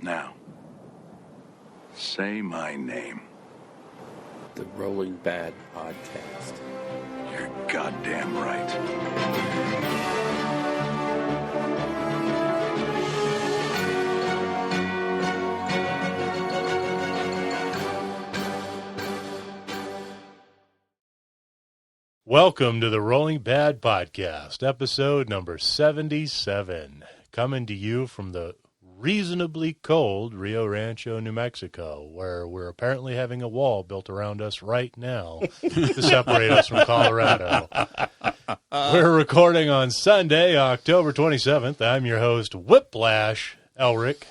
Now, say my name. The Rolling Bad Podcast. You're goddamn right. Welcome to the Rolling Bad Podcast, episode number 77, coming to you from the reasonably cold Rio Rancho, New Mexico, where we're apparently having a wall built around us right now to separate us from Colorado. We're recording on Sunday, October 27th. I'm your host, Whiplash Elric.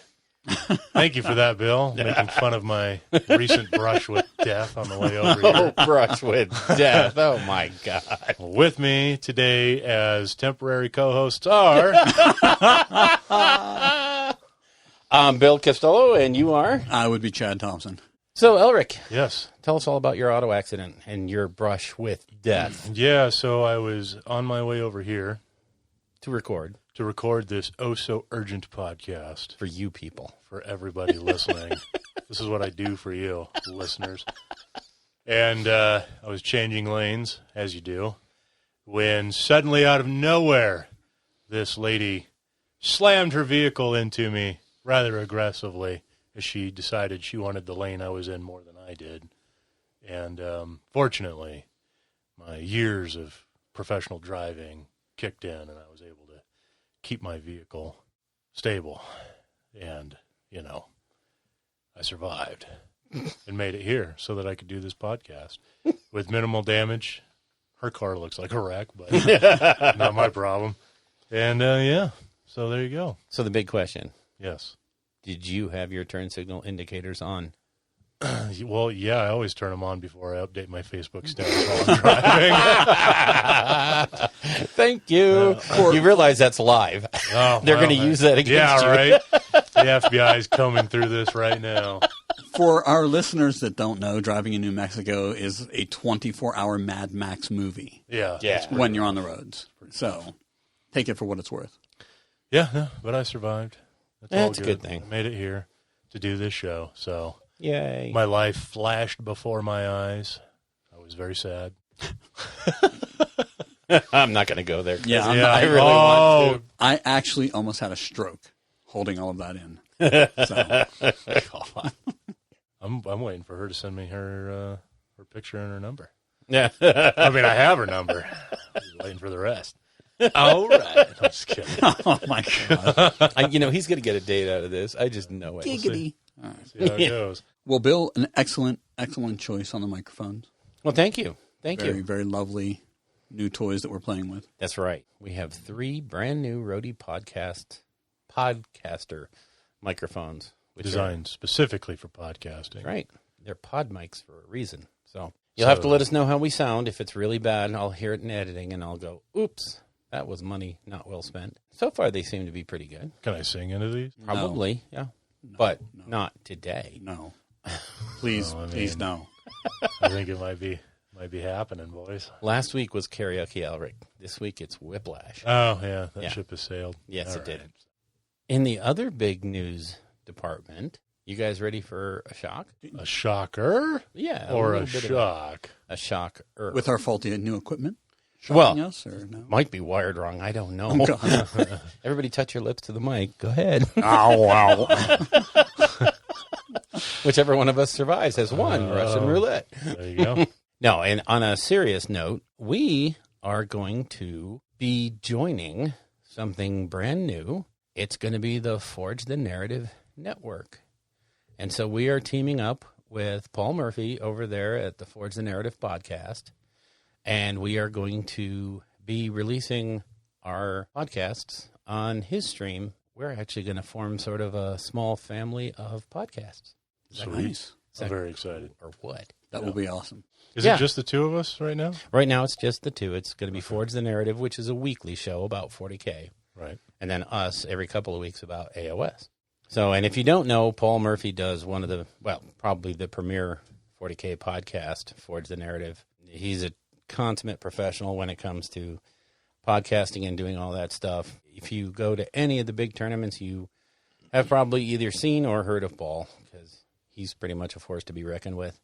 Thank you for that, Bill, making fun of my recent brush with death on the way over here. Oh, brush with death. Oh, my God. With me today as temporary co-hosts are... I'm Bill Costello, and you are? I would be Chad Thompson. So, Elric, Yes. tell us all about your auto accident and your brush with death Yeah, so I was on my way over here to record to record this oh-so-urgent podcast for you people. for everybody listening. This is what I do for you, listeners. And I was changing lanes, as you do, when suddenly out of nowhere, this lady slammed her vehicle into me rather aggressively as she decided she wanted the lane I was in more than I did. And fortunately, my years of professional driving kicked in, and I was able to keep my vehicle stable. And, you know, I survived and made it here so that I could do this podcast with minimal damage. Her car looks like a wreck, but not my problem. And, yeah, so there you go. So, the big question. Yes. Did you have your turn signal indicators on? Well, yeah, I always turn them on before I update my Facebook status while I'm driving. Thank you. You realize that's live. Oh, They're going to use that against you. Yeah, right? The FBI's coming through this right now. For our listeners that don't know, driving in New Mexico is a 24-hour Mad Max movie. Yeah. Yeah. When you're on the roads. So take it for what it's worth. Yeah, no, but I survived. That's all a good thing. I made it here to do this show, so Yay. my life flashed before my eyes. I was very sad. I'm not going to go there. Yeah, I really want to. I actually almost had a stroke holding all of that in. So, I'm waiting for her to send me her picture and her number. Yeah. I mean, I have her number. I'm just waiting for the rest. All right. I'm just kidding. oh my God. He's going to get a date out of this. I just know it. Giggity. See how it goes. Well, Bill, an excellent choice on the microphones. Well, thank you. Thank Very, you. very lovely new toys that we're playing with. That's right. We have 3 brand new Roadie podcaster microphones. Designed specifically for podcasting. Right. They're pod mics for a reason. So you'll have to let us know how we sound. If it's really bad, I'll hear it in editing, and I'll go, oops, that was money not well spent. So far, they seem to be pretty good. Can I sing into these? Probably, yeah. But not today. No. Please, please no. I think it might be happening, boys. Last week was karaoke, Elric. This week it's Whiplash. Oh, yeah. That ship has sailed. Yes, All it did. right. In the other big news department, you guys ready for a shock? A shocker? Yeah. Or a little bit of shock? A shocker. With our faulty new equipment? Well, Us, or no? might be wired wrong. I don't know. Oh, God. Everybody touch your lips to the mic. Go ahead. Ow, wow. Whichever one of us survives has won Russian roulette. There you go. No, and on a serious note, we are going to be joining something brand new. It's going to be the Forge the Narrative Network. And so we are teaming up with Paul Murphy over there at the Forge the Narrative podcast. And we are going to be releasing our podcasts on his stream. We're actually going to form sort of a small family of podcasts. Sweet. Nice. I'm very excited. Or what? That will be awesome. Is Yeah. it just the two of us right now? Right now, it's just the 2. It's going to be Forge the Narrative, which is a weekly show about 40K. Right. And then us every couple of weeks about AOS. So, and if you don't know, Paul Murphy does one of the, probably the premier 40K podcast, Forge the Narrative. He's a consummate professional when it comes to podcasting and doing all that stuff. If you go to any of the big tournaments, you have probably either seen or heard of Ball, because he's pretty much a force to be reckoned with.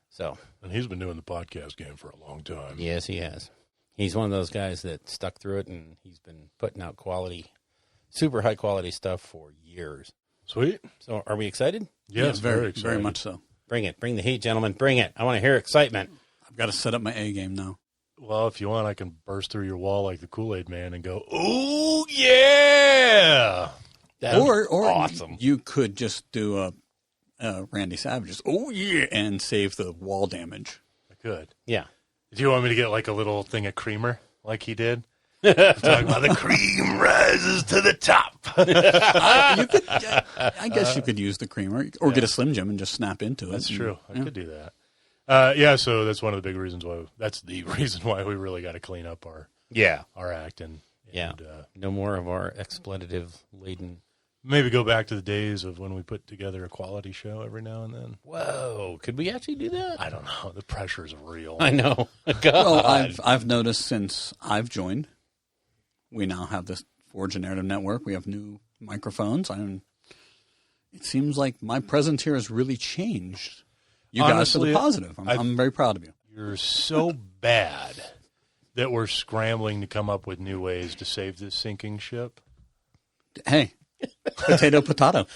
So, And he's been doing the podcast game for a long time. yes, he has. He's one of those guys that stuck through it, and he's been putting out quality, super high quality stuff for years. Sweet. So, are we excited? Yes, very excited. Very much so. Bring it. Bring the heat, gentlemen. Bring it. I want to hear excitement. I've got to set up my A game now. Well, if you want, I can burst through your wall like the Kool-Aid Man and go, "Ooh, yeah!" Or awesome. You could just do a Randy Savage's, "Oh yeah," and save the wall damage. I could. Yeah. Do you want me to get like a little thing of creamer like he did? I'm talking about the cream rises to the top. I guess you could use the creamer or get a Slim Jim and just snap into it. That's true. I Yeah. could do that. So that's one of the big reasons why. That's the reason why we really got to clean up our act and No more of our expletive-laden. maybe go back to the days of when we put together a quality show every now and then. Whoa. Could we actually do that? I don't know. The pressure is real. I know. God. Well, I've noticed since I've joined, we now have this Forge and Narrative Network. We have new microphones. It seems like my presence here has really changed. You guys for the positive. I'm very proud of you. You're so bad that we're scrambling to come up with new ways to save this sinking ship. Hey, potato. Just going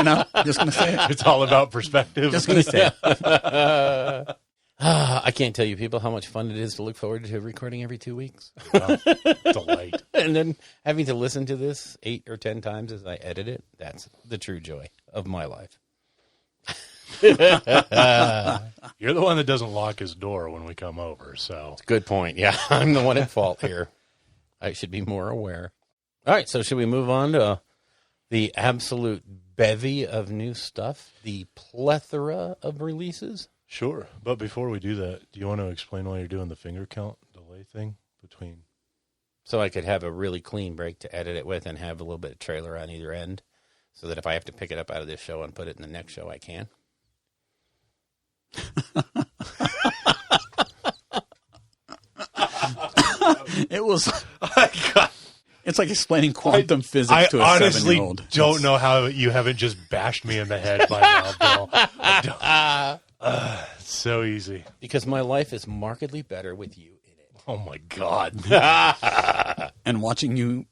to say it. It's all about perspective. Just going to say it. I can't tell you, people, how much fun it is to look forward to recording every 2 weeks. Delight. And then having to listen to this 8 or 10 times as I edit it. That's the true joy of my life. You're the one that doesn't lock his door when we come over, so. Good point. Yeah, I'm the one at fault here. I should be more aware. All right, so should we move on to the absolute bevy of new stuff? The plethora of releases? Sure. But before we do that, do you want to explain why you're doing the finger count delay thing between? So I could have a really clean break to edit it with and have a little bit of trailer on either end so that if I have to pick it up out of this show and put it in the next show, I can. It was. Oh God. It's like explaining quantum physics to a 7-year-old. I honestly don't know how you haven't just bashed me in the head by now, Bill. It's so easy. Because my life is markedly better with you in it. Oh, my God. And watching you,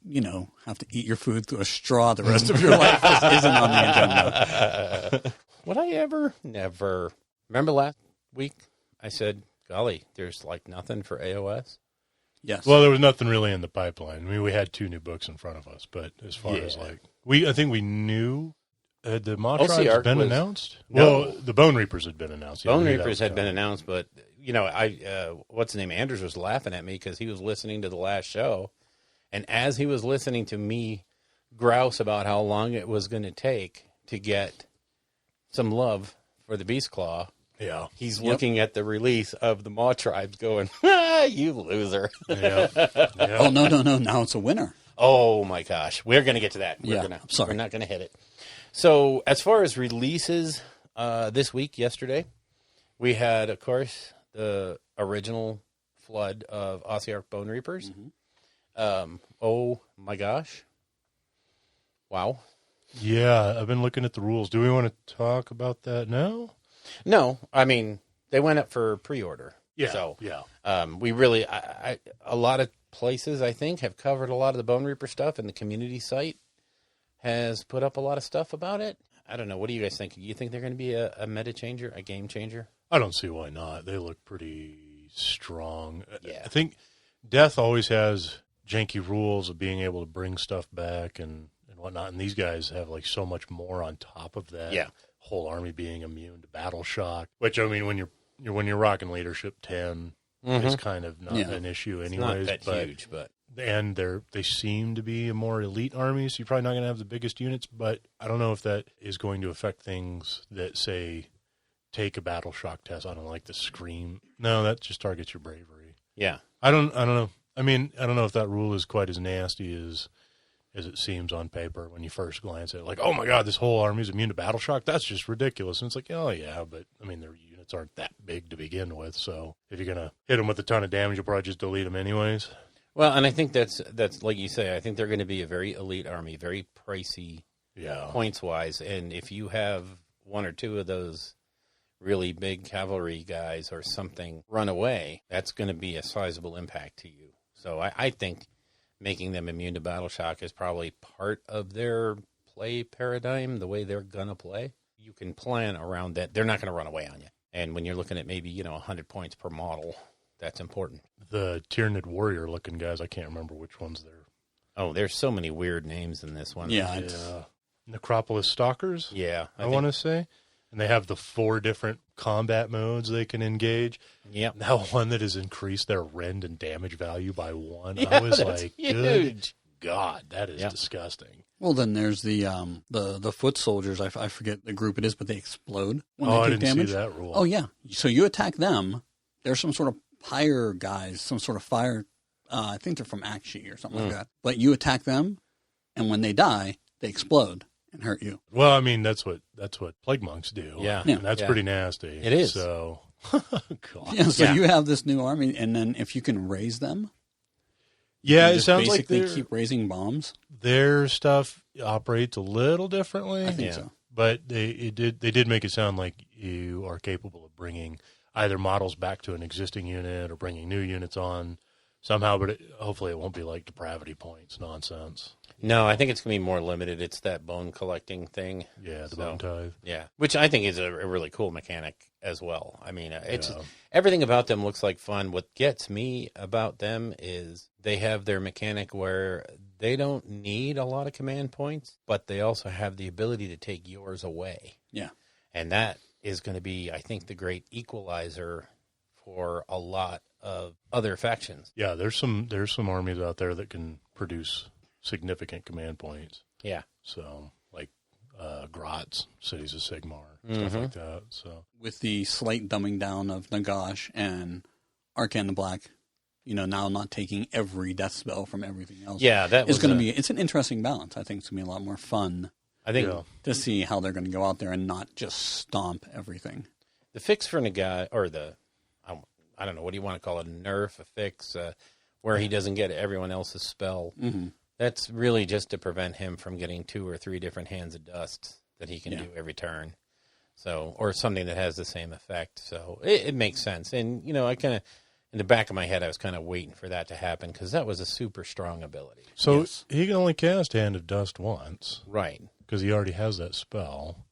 have to eat your food through a straw the rest of your life isn't on the agenda. Would I ever? Never. Remember last week I said, golly, there's like nothing for AOS? Yes. Well, there was nothing really in the pipeline. I mean, we had 2 new books in front of us, but as far as like, I think we knew the Mod Tribes been announced. No. Well, the Bone Reapers had been announced. Bone Reapers had been announced, but what's his name? Andrews was laughing at me because he was listening to the last show, and as he was listening to me grouse about how long it was going to take to get some love for the Beast Claw. Yeah. He's looking at the release of the Maw Tribes going, you loser. Yeah. Oh, no. Now it's a winner. Oh, my gosh. We're going to get to that. We're not going to hit it. So as far as releases this week, yesterday, we had, of course, the original flood of Ossiarch Bone Reapers. Mm-hmm. Oh, my gosh. Wow. Yeah, I've been looking at the rules. Do we want to talk about that now? No, I mean, they went up for pre-order. Yeah. So, yeah. We really, a lot of places, I think, have covered a lot of the Bone Reaper stuff, and the community site has put up a lot of stuff about it. I don't know. What do you guys think? Do you think they're going to be a meta changer, a game changer? I don't see why not. They look pretty strong. Yeah. I think Death always has janky rules of being able to bring stuff back and whatnot, and these guys have like so much more on top of that. Yeah. Whole army being immune to battle shock, which I mean, when you're rocking leadership 10, it's kind of not an issue anyways. It's not that huge, but and they seem to be a more elite army, so you're probably not going to have the biggest units. But I don't know if that is going to affect things that say take a battle shock test. I don't like the scream. No, that just targets your bravery. Yeah, I don't know. I mean, I don't know if that rule is quite as nasty as it seems on paper when you first glance at it. Like, oh my God, this whole army is immune to battle shock. That's just ridiculous. And it's like, oh yeah, but I mean, their units aren't that big to begin with. So if you're gonna hit them with a ton of damage, you'll probably just delete them anyways. Well, and I think that's like you say. I think they're going to be a very elite army, very pricey Yeah. points-wise. And if you have one or two of those really big cavalry guys or something run away, that's going to be a sizable impact to you. So I think making them immune to battle shock is probably part of their play paradigm, the way they're going to play. You can plan around that. They're not going to run away on you. And when you're looking at maybe, 100 points per model, that's important. The Tyrannid warrior looking guys, I can't remember which ones they're. Oh, there's so many weird names in this one. Yeah. Necropolis stalkers. Yeah. I want to say. And they have the 4 different combat modes they can engage. Yep. Now one that has increased their rend and damage value by 1. Yeah, I was that's like, huge. good God, that is Yep. disgusting. Well, then there's the foot soldiers. I forget the group it is, but they explode when I they take didn't damage. see that rule. Oh, yeah. So you attack them. There's some sort of pyre guys, some sort of fire. I think they're from Akshi or something like that. But you attack them, and when they die, they explode and hurt you. Well, I mean, that's what plague monks do. Yeah. And that's Yeah. pretty nasty. It is. So, God. Yeah, so Yeah. you have this new army, and then if you can raise them, Yeah, you it just sounds like basically keep raising bombs. their stuff operates a little differently. I think so. But they did make it sound like you are capable of bringing either models back to an existing unit or bringing new units on somehow. But hopefully it won't be like depravity points nonsense. No, I think it's going to be more limited. It's that bone collecting thing. Yeah, the bone tithe. Yeah, which I think is a really cool mechanic as well. I mean, it's Yeah. everything about them looks like fun. What gets me about them is they have their mechanic where they don't need a lot of command points, but they also have the ability to take yours away. Yeah. And that is going to be, I think, the great equalizer for a lot of other factions. Yeah, there's some armies out there that can produce significant command points. Yeah. So like Grots, Cities of Sigmar, stuff like that. So With the slight dumbing down of Nagash and Archon the Black, now not taking every death spell from everything else. Yeah, that is was going to be. It's an interesting balance. I think it's going to be a lot more fun I think Yeah. to see how they're going to go out there and not just stomp everything. the fix for Nagai, or I don't know, what do you want to call it, a nerf, a fix, where he doesn't get everyone else's spell. Mm-hmm. That's really just to prevent him from getting 2 or 3 different hands of dust that he can Yeah. do every turn. So, or something that has the same effect. So it makes sense. And, I kind of, in the back of my head, I was kind of waiting for that to happen because that was a super strong ability. So Yes. he can only cast Hand of Dust once Right. because he already has that spell.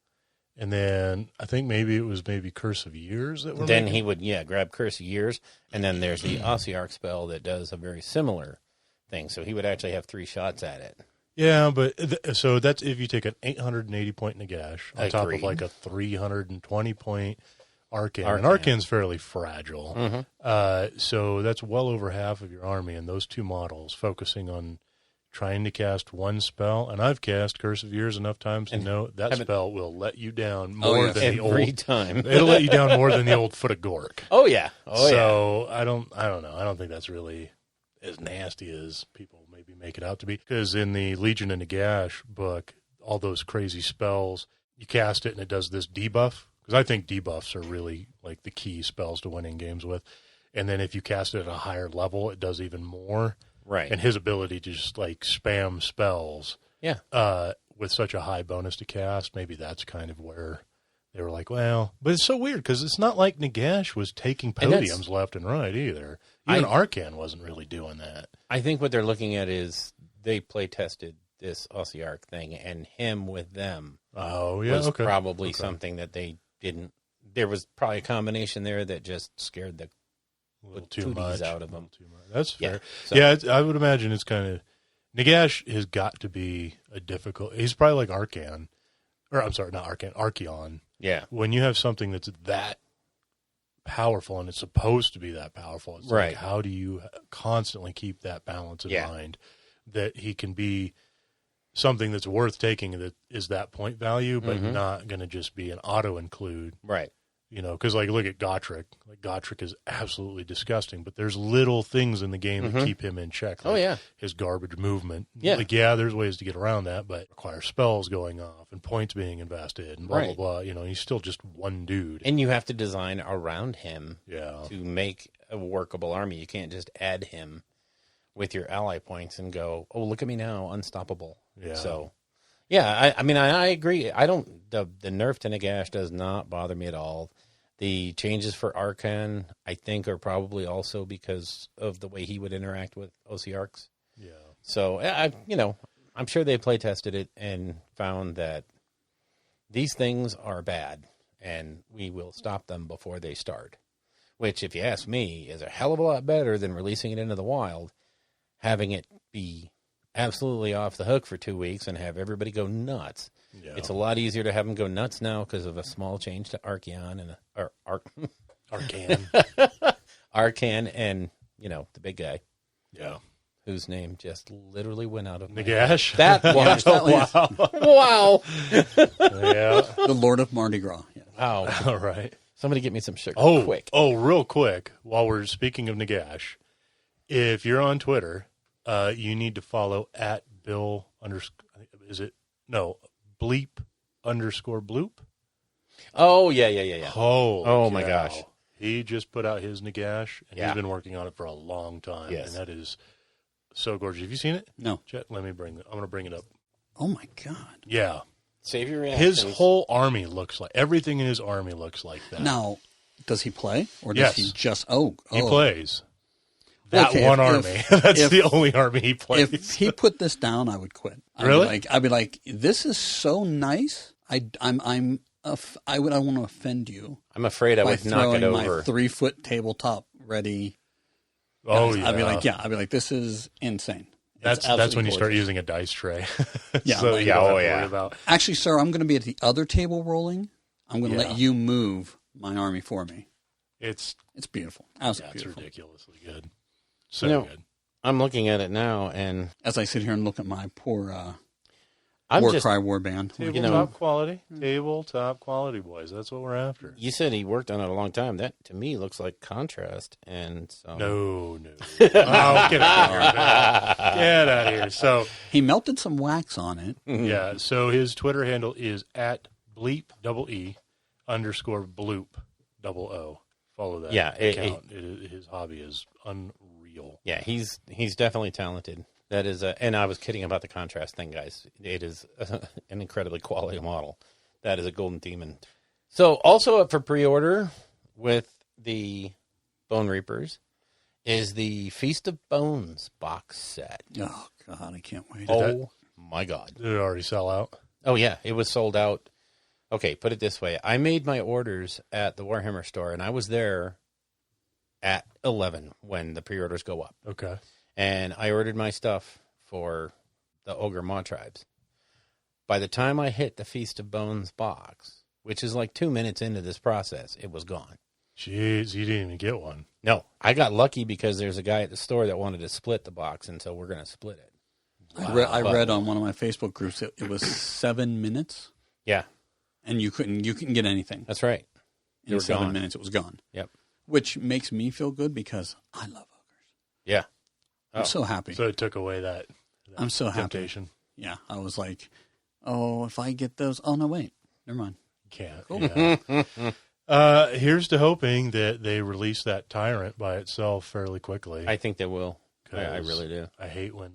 And then I think maybe it was Curse of Years that were Then making- he would, grab Curse of Years. And then there's the Ossiarch spell that does a very similar thing. So he would actually have 3 shots at it. Yeah, but so that's if you take an 880 point Nagash on top of Agreed. like a 320 point Archon. And Archon. Archon's fairly fragile. Mm-hmm. So that's well over half of your army and those 2 models focusing on trying to cast one spell. And I've cast Curse of Years enough times to know that haven't- spell will let you down more yes. than the Every old. time. It'll let you down more than the old Foot of Gork. Oh, yeah. Oh, yeah. So I don't know. I don't think that's really as nasty as people maybe make it out to be. Because in the Legion of Nagash book, all those crazy spells, you cast it and it does this debuff. Because I think debuffs are really like the key spells to winning games with. And then if you cast it at a higher level, it does even more. Right. And his ability to just like spam spells Yeah. with such a high bonus to cast, maybe that's kind of where they were like, well, but it's so weird because it's not like Nagash was taking And that's- podiums left and right either. Even Archon wasn't really doing that. I think what they're looking at is they play tested this Ossiarch thing, and him with them Oh, yeah, was okay. probably Okay. something that they didn't. There was probably a combination there that just scared the A little too tooties much. out of a him. little too much. That's Yeah, fair. so- Yeah, I would imagine it's kind of Nagash has got to be a difficult. He's probably like Archon, or I'm sorry, not Archon, Archeon. Yeah. When you have something that's that powerful and it's supposed to be that powerful, it's Right. like how do you constantly keep that balance in Yeah. mind that he can be something that's worth taking that is that point value, but Mm-hmm. not going to just be an auto include. Right. Because like look at Gotrek. Like Gotrek is absolutely disgusting, but there's little things in the game that keep him in check. Like Oh, yeah. his garbage movement. Yeah. Like there's ways to get around that, but require spells going off and points being invested and blah Right. blah blah. He's still just one dude. And you have to design around him Yeah. to make a workable army. You can't just add him with your ally points and go, oh, look at me now, unstoppable. Yeah. So Yeah, I mean, I agree. I don't. The nerf to Nagash does not bother me at all. The changes for Archon, I think, are probably also because of the way he would interact with OCRs. Yeah. So, I'm sure they play tested it and found that these things are bad, and we will stop them before they start. Which, if you ask me, is a hell of a lot better than releasing it into the wild, having it be absolutely off the hook for 2 weeks and have everybody go nuts. Yeah. It's a lot easier to have them go nuts now because of a small change to Archeon and Arcan. Arcan and the big guy Yeah. whose name just literally went out of my Nagash. head. That one. Wow. Yeah. The Lord of Mardi Gras. Yeah. Wow. All right. Somebody get me some sugar quick. Oh, real quick, while we're speaking of Nagash, if you're on Twitter, you need to follow at Bill Bleep_bloop. Oh, yeah. Oh my gosh. He just put out his Nagash, and Yeah. he's been working on it for a long time. Yes. And that is so gorgeous. Have you seen it? No. Chet, I'm going to bring it up. Oh, my God. Yeah. Save your reactions. His whole army looks like, everything in his army looks like that. Now, does he play? Or does Yes. he just... He plays. That Okay, one if- army. That's if- the only army he plays. If he put this down, I would quit. Really? I'd be like, this is so nice. I want to offend you I'm afraid I by would knock throwing it my over. 3-foot tabletop ready. Oh, guys. yeah. I'd be like, this is insane. It's That's when absolutely you start gorgeous. using a dice tray. Yeah, so like- you don't have to yeah. worry about. Actually, sir, I'm going to be at the other table rolling. I'm going to Yeah. let you move my army for me. It's It's beautiful. Absolutely it's beautiful. ridiculously good. So No. good. I'm looking at it now, and As I sit here and look at my poor I'm War just... Cry Warband. Tabletop quality. Tabletop quality, boys. That's what we're after. You said he worked on it a long time. That, to me, looks like contrast. And so... No. Oh, get out of here. Man. Get out of here. So, He melted some wax on it. yeah. So his Twitter handle is at bleep, _bloop, _o. Follow that Yeah, account. His hobby is unreal. Yeah, he's definitely talented. That is, and I was kidding about the contrast thing, guys. It is an incredibly quality model. That is a Golden Demon. So, also up for pre-order with the Bone Reapers is the Feast of Bones box set. Oh, God, I can't wait. Oh, my God. Did it already sell out? Oh, yeah, it was sold out. Okay, put it this way. I made my orders at the Warhammer store, and I was there at 11 when the pre-orders go up. Okay. And I ordered my stuff for the Ogre Mod Tribes. By the time I hit the Feast of Bones box, which is like 2 minutes into this process, it was gone. Jeez, you didn't even get one. No, I got lucky because there's a guy at the store that wanted to split the box, and so we're going to split it. I read on one of my Facebook groups it was 7 minutes, Yeah, and you couldn't get anything. that's right. In were 7 gone. minutes, it was gone. Yep. Which makes me feel good because I love ogres. Yeah. I'm so happy. So it took away that I'm so happy. temptation. Yeah, I was like, oh, if I get those. Oh, no, wait. Never mind. Can't. Yeah. Here's to hoping that they release that tyrant by itself fairly quickly. I think they will. I 'Cause really do. I hate when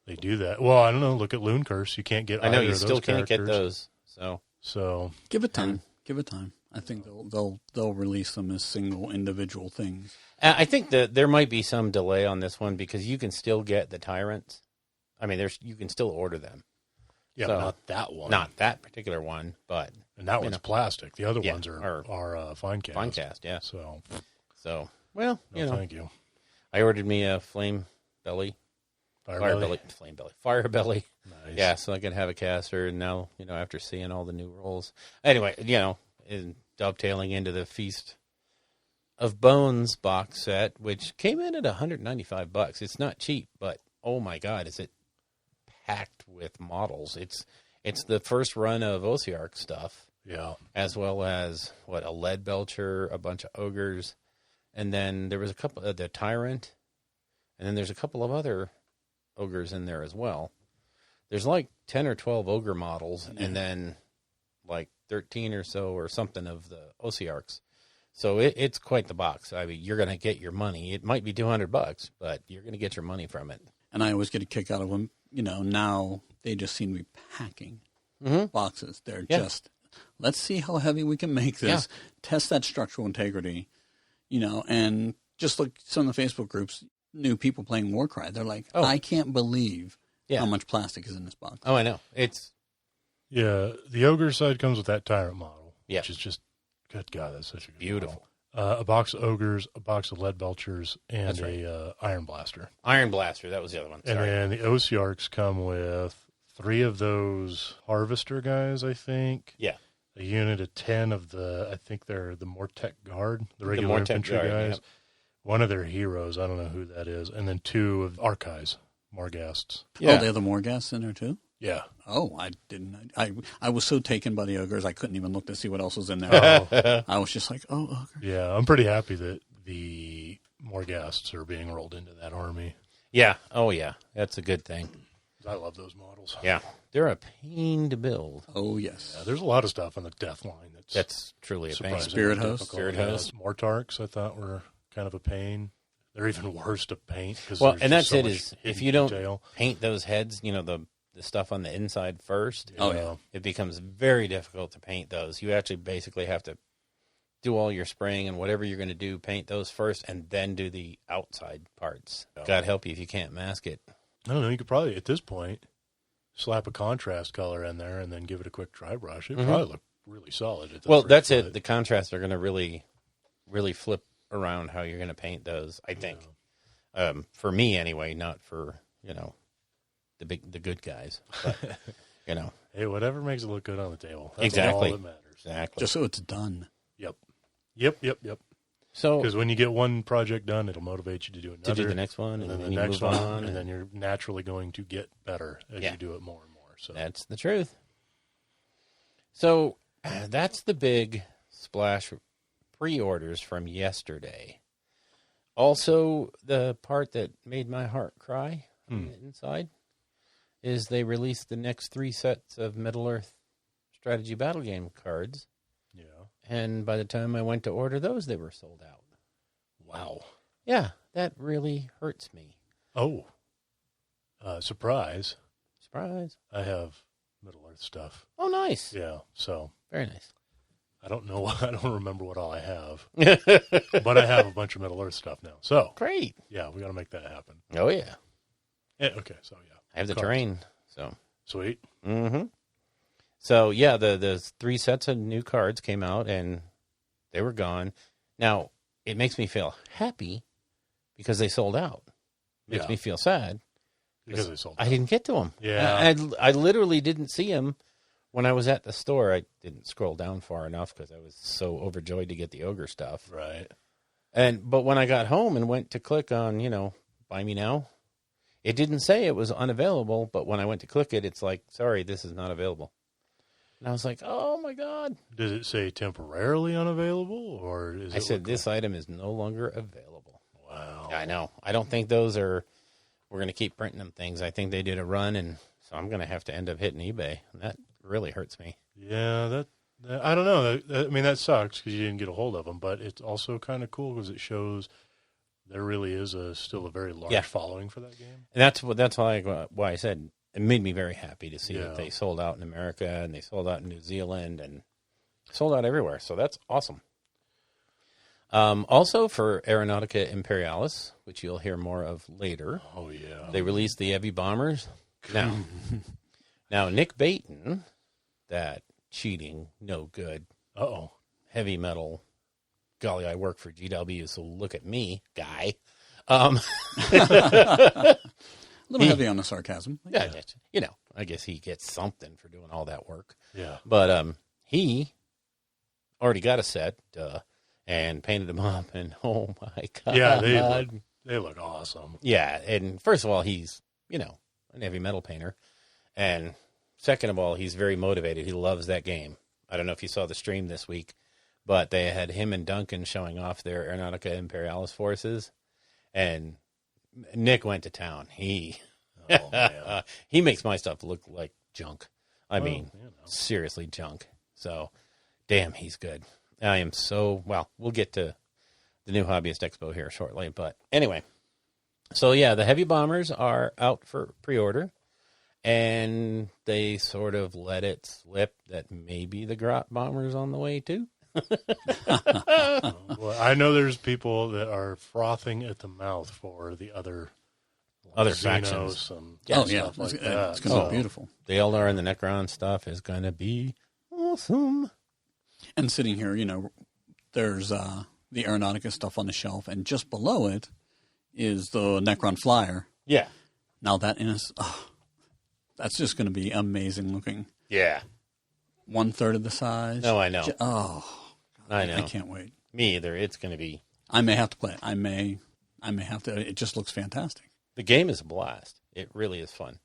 they do that. Well, I don't know. Look at Loon Curse. You can't get. I know either you of still those can't get characters. those. So Give it time. Give it time. I think they'll release them as single individual things. I think that there might be some delay on this one because you can still get the tyrants. I mean, you can still order them. yeah, So, not that one. Not that particular one, but and that one's plastic. The other Yeah, ones are fine cast. fine cast, yeah. So So, well, no, thank you. I ordered me a flame belly, fire belly. Nice. Yeah, so I could have a caster. And now, after seeing all the new rolls, anyway, and dovetailing into the Feast of Bones box set, which came in at $195. It's not cheap, but oh my God, is it packed with models? It's the first run of Osiark stuff. Yeah. As well as a lead belcher, a bunch of ogres, and then there was a couple of the tyrant, and then there's a couple of other ogres in there as well. There's like 10 or 12 ogre models, and then like 13 or so or something of the Osiarks. So it's quite the box. I mean, you're going to get your money. It might be $200, but you're going to get your money from it. And I always get a kick out of now they just seem to be packing boxes. They're just, let's see how heavy we can make this, test that structural integrity, and just look some of the Facebook groups, new people playing Warcry. They're like, I can't believe how much plastic is in this box. Oh, I know. Yeah, the Ogre side comes with that Tyrant model, which is just, good God, that's such a good beautiful. Model. A box of Ogres, a box of Lead Belchers, and a Iron Blaster. Iron Blaster, that was the other one. Sorry. And then the OCRs come with 3 of those Harvester guys, I think. Yeah. A unit of 10 of I think they're the Mortec Guard, the regular infantry guys. Yep. One of their heroes, I don't know who that is. And then 2 of Archives, Morghasts. Yeah. Oh, they have the Morghasts in there too? Yeah. Oh, I didn't. I was so taken by the Ogres, I couldn't even look to see what else was in there. I was just like, Ogre. Yeah, I'm pretty happy that the Morghasts are being rolled into that army. Yeah. Oh, yeah. That's a good thing. I love those models. Yeah. They're a pain to build. Oh, yes. Yeah, there's a lot of stuff on the Death line that's truly a pain. Spirit Host. Mortarks, I thought, were kind of a pain. They're even worse to paint. Well, and that's it, is if you don't paint those heads, the stuff on the inside first, it becomes very difficult to paint those. You actually basically have to do all your spraying and whatever you're going to do, paint those first, and then do the outside parts. God help you if you can't mask it. I don't know. You could probably, at this point, slap a contrast color in there and then give it a quick dry brush. It'd probably look really solid. That's it. The contrasts are going to really, really flip around how you're going to paint those, I think. For me, anyway, not for, the good guys. But, Hey, whatever makes it look good on the table. That's exactly. all that matters. Exactly. Just so it's done. Yep. So, because when you get one project done, it'll motivate you to do another. To do the next one, and then the next one, and then you're naturally going to get better as you do it more and more. So that's the truth. So that's the big splash pre-orders from yesterday. Also, the part that made my heart cry on the inside is they released the next 3 sets of Middleearth strategy battle game cards. Yeah. And by the time I went to order those, they were sold out. Wow. Yeah, that really hurts me. Oh. Surprise. Surprise. I have Middle-earth stuff. Oh, nice. Yeah, so. Very nice. I don't know. I don't remember what all I have. But I have a bunch of Middle-earth stuff now. So. Great. Yeah, we got to make that happen. Oh, yeah. Okay, so yeah. I have the terrain, so. Sweet. Mm-hmm. So, yeah, the 3 sets of new cards came out, and they were gone. Now, it makes me feel happy because they sold out. It makes me feel sad because they sold out. I didn't get to them. Yeah. I literally didn't see them when I was at the store. I didn't scroll down far enough because I was so overjoyed to get the Ogre stuff. Right. But when I got home and went to click on, buy me now, it didn't say it was unavailable, but when I went to click it, it's like, sorry, this is not available. And I was like, oh, my God. Does it say temporarily unavailable? Or is I said, this item is no longer available. Wow. I know. I don't think those are, we're going to keep printing them things. I think they did a run, and so I'm going to have to end up hitting eBay. And that really hurts me. Yeah, that I don't know. I mean, that sucks because you didn't get a hold of them, but it's also kind of cool because it shows there really is still a very large following for that game. And that's why I said it made me very happy to see that they sold out in America and they sold out in New Zealand and sold out everywhere. So that's awesome. Also for Aeronautica Imperialis, which you'll hear more of later. Oh, yeah. They released the heavy bombers. Now Nick Baton, that cheating, no good. Uh-oh. Heavy metal. Golly, I work for GW, so look at me, guy. A little heavy on the sarcasm. Yeah. I guess he gets something for doing all that work. Yeah. But he already got a set, and painted them up, and oh my God. Yeah, they look awesome. Yeah, and first of all, he's, an heavy metal painter. And second of all, he's very motivated. He loves that game. I don't know if you saw the stream this week, but they had him and Duncan showing off their Aeronautica Imperialis forces, and Nick went to town. He makes my stuff look like junk. I mean, seriously junk. So, damn, he's good. I am we'll get to the new Hobbyist Expo here shortly, but anyway. So, yeah, the heavy bombers are out for pre-order. And they sort of let it slip that maybe the Grot Bomber's on the way, too. Well, I know there's people that are frothing at the mouth for the other factions. And Oh, yeah. stuff like It's that. going to be beautiful. The Eldar and the Necron stuff is going to be awesome. And sitting here, there's the Aeronautica stuff on the shelf, and just below it is the Necron Flyer. Yeah. Now that is, that's just going to be amazing looking. Yeah. 1/3 of the size. No, I know. I know. I can't wait. Me either. It's going to be. I may have to play it. I may have to. It just looks fantastic. The game is a blast. It really is fun.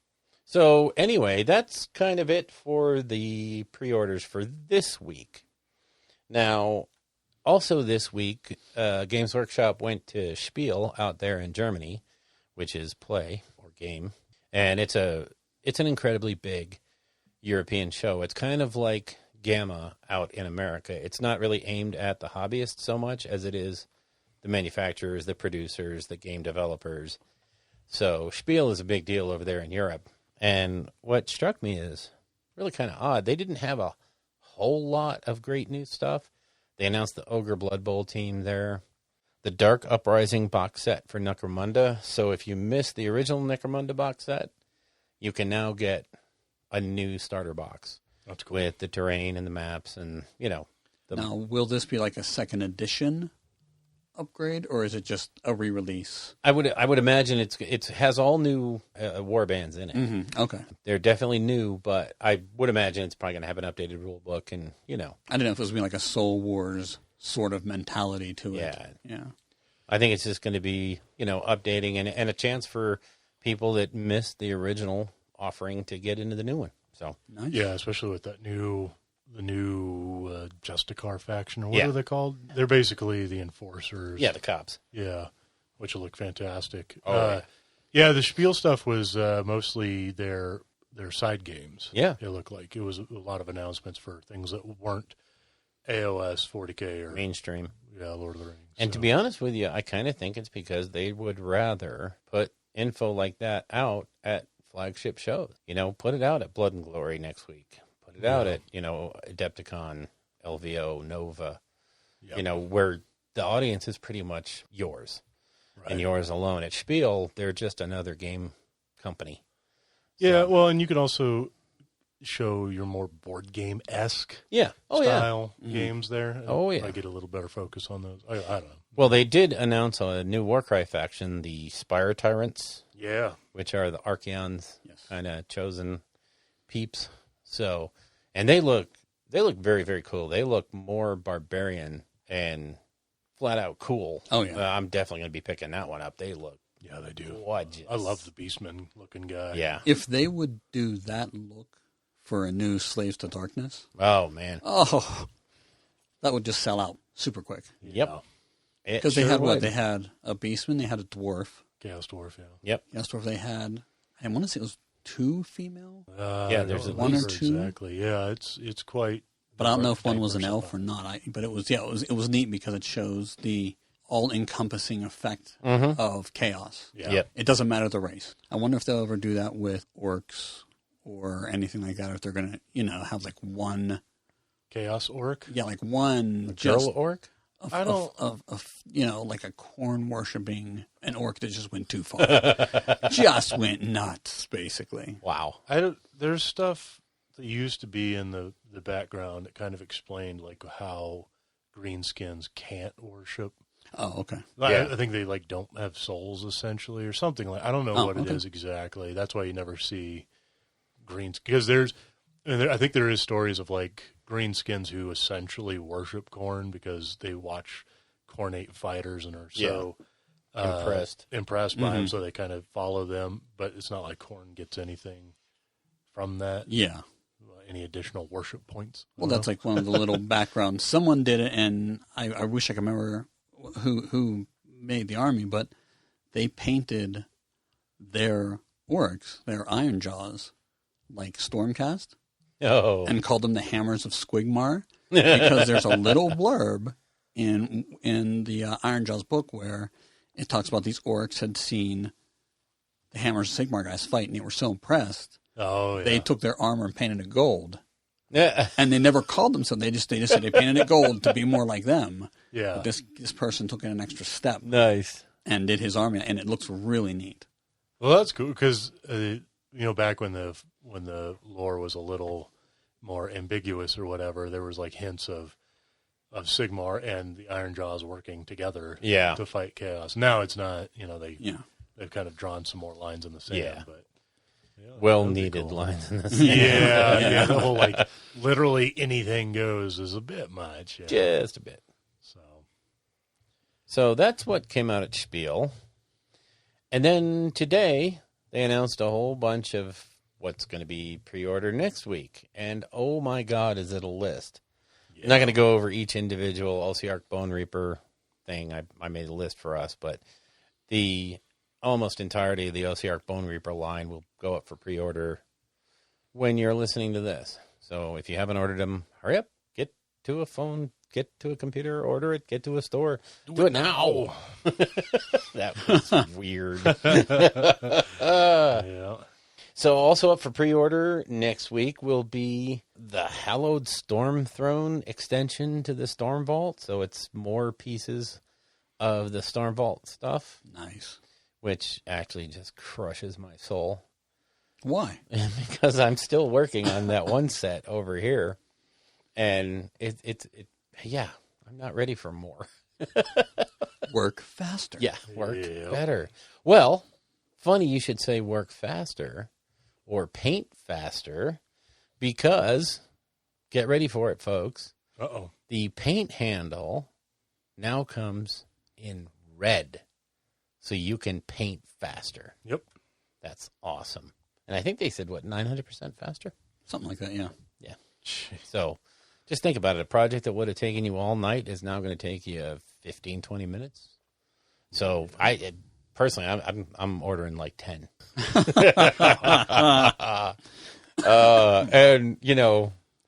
So anyway, that's kind of it for the pre-orders for this week. Now, also this week, Games Workshop went to Spiel out there in Germany, which is play or game, and it's an incredibly big European show. It's kind of like Gamma out in America. It's not really aimed at the hobbyists so much as it is the manufacturers, the producers, the game developers. So Spiel is a big deal over there in Europe. And what struck me is really kind of odd. They didn't have a whole lot of great new stuff. They announced the Ogre Blood Bowl team there, the Dark Uprising box set for Necromunda. So if you missed the original Necromunda box set, you can now get a new starter box. That's cool. With the terrain and the maps and, Now, will this be like a second edition upgrade, or is it just a re-release? I would imagine it has all new war bands in it. Mm-hmm. Okay. They're definitely new, but I would imagine it's probably going to have an updated rule book and, I don't know if it was going to be like a Soul Wars sort of mentality to it. Yeah. I think it's just going to be, updating and a chance for people that missed the original offering to get into the new one. So Nice. Yeah, especially with the new Justicar faction, or what are they called? They're basically the enforcers. Yeah, the cops. Yeah, which will look fantastic. Oh, yeah, the Spiel stuff was mostly their side games. Yeah. It looked like it was a lot of announcements for things that weren't AOS 40K or Mainstream. Yeah, Lord of the Rings. And to be honest with you, I kind of think it's because they would rather put info like that out at flagship shows. Put it out at Blood and Glory next week. Put it out at, Adepticon, LVO, Nova, where the audience is pretty much yours and yours alone. At Spiel, they're just another game company. Yeah, well, and you can also show your more board game-esque style games there. Oh, yeah. I get a little better focus on those. I don't know. Well, they did announce a new Warcry faction, the Spire Tyrants. Yeah. Which are the Archeon's kind of chosen peeps. So, and they look very, very cool. They look more barbarian and flat out cool. Oh, yeah. I'm definitely going to be picking that one up. They look they do. gorgeous. I love the Beastman looking guy. Yeah. If they would do that look for a new Slaves to Darkness, Oh, man. that would just sell out super quick. Yep. Because they had what? They had a Beastman, they had a Dwarf. Chaos Dwarf, Yep. Chaos Dwarf, they had, I want to say it was 2 female. There's at one or least 2. Exactly. Yeah, it's quite. But I don't know if one was an elf or not. But it was neat because it shows the all-encompassing effect of chaos. Yeah. Yep. It doesn't matter the race. I wonder if they'll ever do that with orcs or anything like that. If they're going to, have like one Chaos Orc. Yeah, like one Girl orc? I don't like a corn worshipping an orc that just went too far, just went nuts, basically. Wow. There's stuff that used to be in the background that kind of explained like how greenskins can't worship. Oh, okay. I think they don't have souls essentially, or something like. I don't know what it is exactly. That's why you never see greens, because I think there is stories of greenskins who essentially worship Khorne because they watch Khornate fighters and are so impressed by them, so they kind of follow them. But it's not like Khorne gets anything from that. Yeah. Any additional worship points? Well, that's like one of the little backgrounds. Someone did it, and I wish I could remember who made the army, but they painted their orcs, their Iron Jaws, like Stormcast. Oh. And called them the Hammers of Skwigmar because there's a little blurb in the Iron Jaws book where it talks about these orcs had seen the Hammers of Skwigmar guys fight, and they were so impressed Oh, yeah. They took their armor and painted it gold. Yeah. And they never called them so. They just said they painted it gold to be more like them. Yeah. But this person took it an extra step Nice. and did his army, and it looks really neat. Well, that's cool because back when the lore was a little more ambiguous or whatever, there was like hints of Sigmar and the Iron Jaws working together to fight chaos. Now it's not. They've kind of drawn some more lines in the sand. Yeah. But Well needed lines in this. Yeah. The whole like literally anything goes is a bit much. Yeah. Just a bit. So that's what came out at Spiel. And then today they announced a whole bunch of what's going to be pre-ordered next week. And oh my God, is it a list? Yeah. I'm not going to go over each individual OCR Bone Reaper thing. I made a list for us, but the almost entirety of the OCR Bone Reaper line will go up for pre-order when you're listening to this. So if you haven't ordered them, hurry up, get to a phone, get to a computer, order it, get to a store. Do it now. That was weird. Yeah. So also up for pre-order next week will be the Hallowed Storm Throne extension to the Storm Vault. So it's more pieces of the Storm Vault stuff. Nice. Which actually just crushes my soul. Why? Because I'm still working on that one set over here. And I'm not ready for more. Work faster. Yeah, work better. Well, funny you should say work faster or paint faster because, get ready for it, folks. Uh-oh. The paint handle now comes in red, so you can paint faster. Yep. That's awesome. And I think they said, 900% faster? Something like that, yeah. Yeah. So just think about it. A project that would have taken you all night is now going to take you 15, 20 minutes. So personally, I'm ordering like 10. And,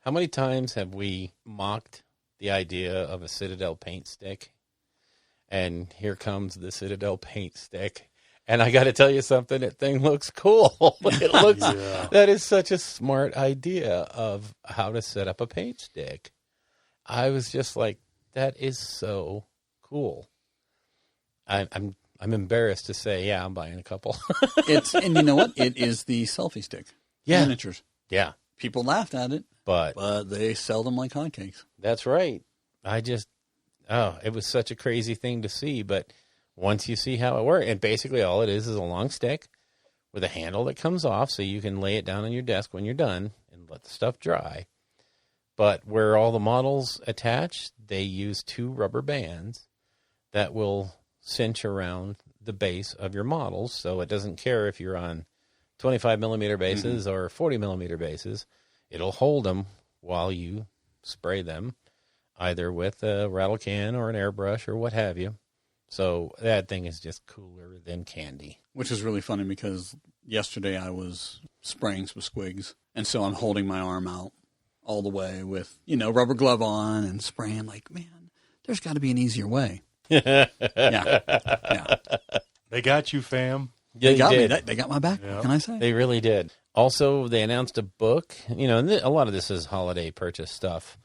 how many times have we mocked the idea of a Citadel paint stick? And here comes the Citadel paint stick. And I got to tell you something, that thing looks cool. It looks, That is such a smart idea of how to set up a paint stick. I was just like, that is so cool. I'm embarrassed to say, I'm buying a couple. And you know what? It is the selfie stick. Yeah. Miniatures. Yeah. People laughed at it, but they sell them like hotcakes. That's right. It was such a crazy thing to see, but once you see how it works, and basically all it is a long stick with a handle that comes off so you can lay it down on your desk when you're done and let the stuff dry. But where all the models attach, they use 2 rubber bands that will cinch around the base of your models, so it doesn't care if you're on 25 millimeter bases or 40 millimeter bases. It'll hold them while you spray them, either with a rattle can or an airbrush or what have you. So that thing is just cooler than candy. Which is really funny because yesterday I was spraying some Skwiggs, and so I'm holding my arm out all the way with, rubber glove on and spraying like, man, there's got to be an easier way. Yeah. They got you, fam. Yeah, they got me. They got my back. Yeah. What can I say? They really did. Also, they announced a book. And a lot of this is holiday purchase stuff.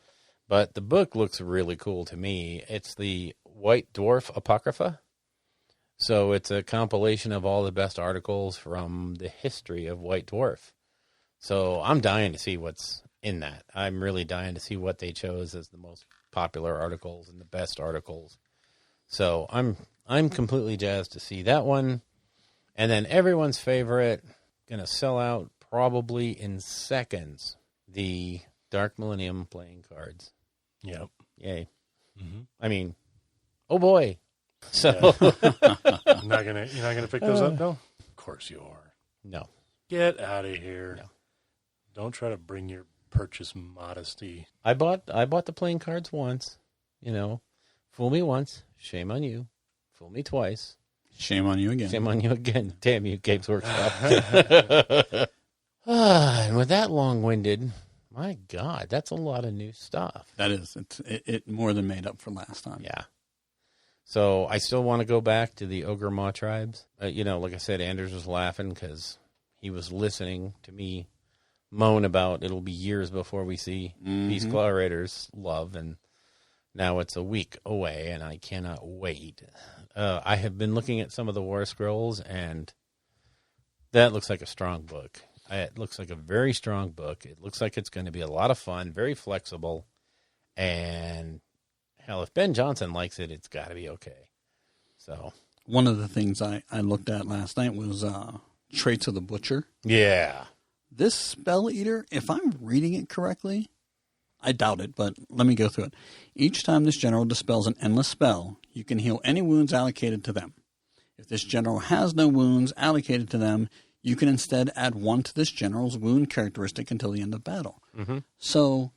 But the book looks really cool to me. It's the White Dwarf Apocrypha. So it's a compilation of all the best articles from the history of White Dwarf. So I'm dying to see what's in that. I'm really dying to see what they chose as the most popular articles and the best articles. So I'm completely jazzed to see that one. And then everyone's favorite, going to sell out probably in seconds, the Dark Millennium playing cards. Yep. Yay. Mm-hmm. I mean, oh boy. So You're not gonna pick those up, though? Of course you are. No. Get out of here. No. Don't try to bring your purchase modesty. I bought the playing cards once. Fool me once, shame on you. Fool me twice, shame on you again. Shame on you again. Damn you, Games Workshop. And with that long-winded, my God, that's a lot of new stuff. That is. It more than made up for last time. Yeah. So I still want to go back to the Ogre Maw tribes. Like I said, Anders was laughing because he was listening to me moan about it'll be years before we see Beast Claw Raiders love, and now it's a week away, and I cannot wait. I have been looking at some of the War Scrolls, and that looks like a strong book. It looks like a very strong book. It looks like it's going to be a lot of fun, very flexible, and hell, if Ben Johnson likes it, it's got to be okay. So One of the things I looked at last night was Traits of the Butcher. yeah. This spell eater, if I'm reading it correctly, I doubt it, but let me go through it. Each time this general dispels an endless spell, you can heal any wounds allocated to them. If this general has no wounds allocated to them, you can instead add 1 to this general's wound characteristic until the end of battle. Mm-hmm. So,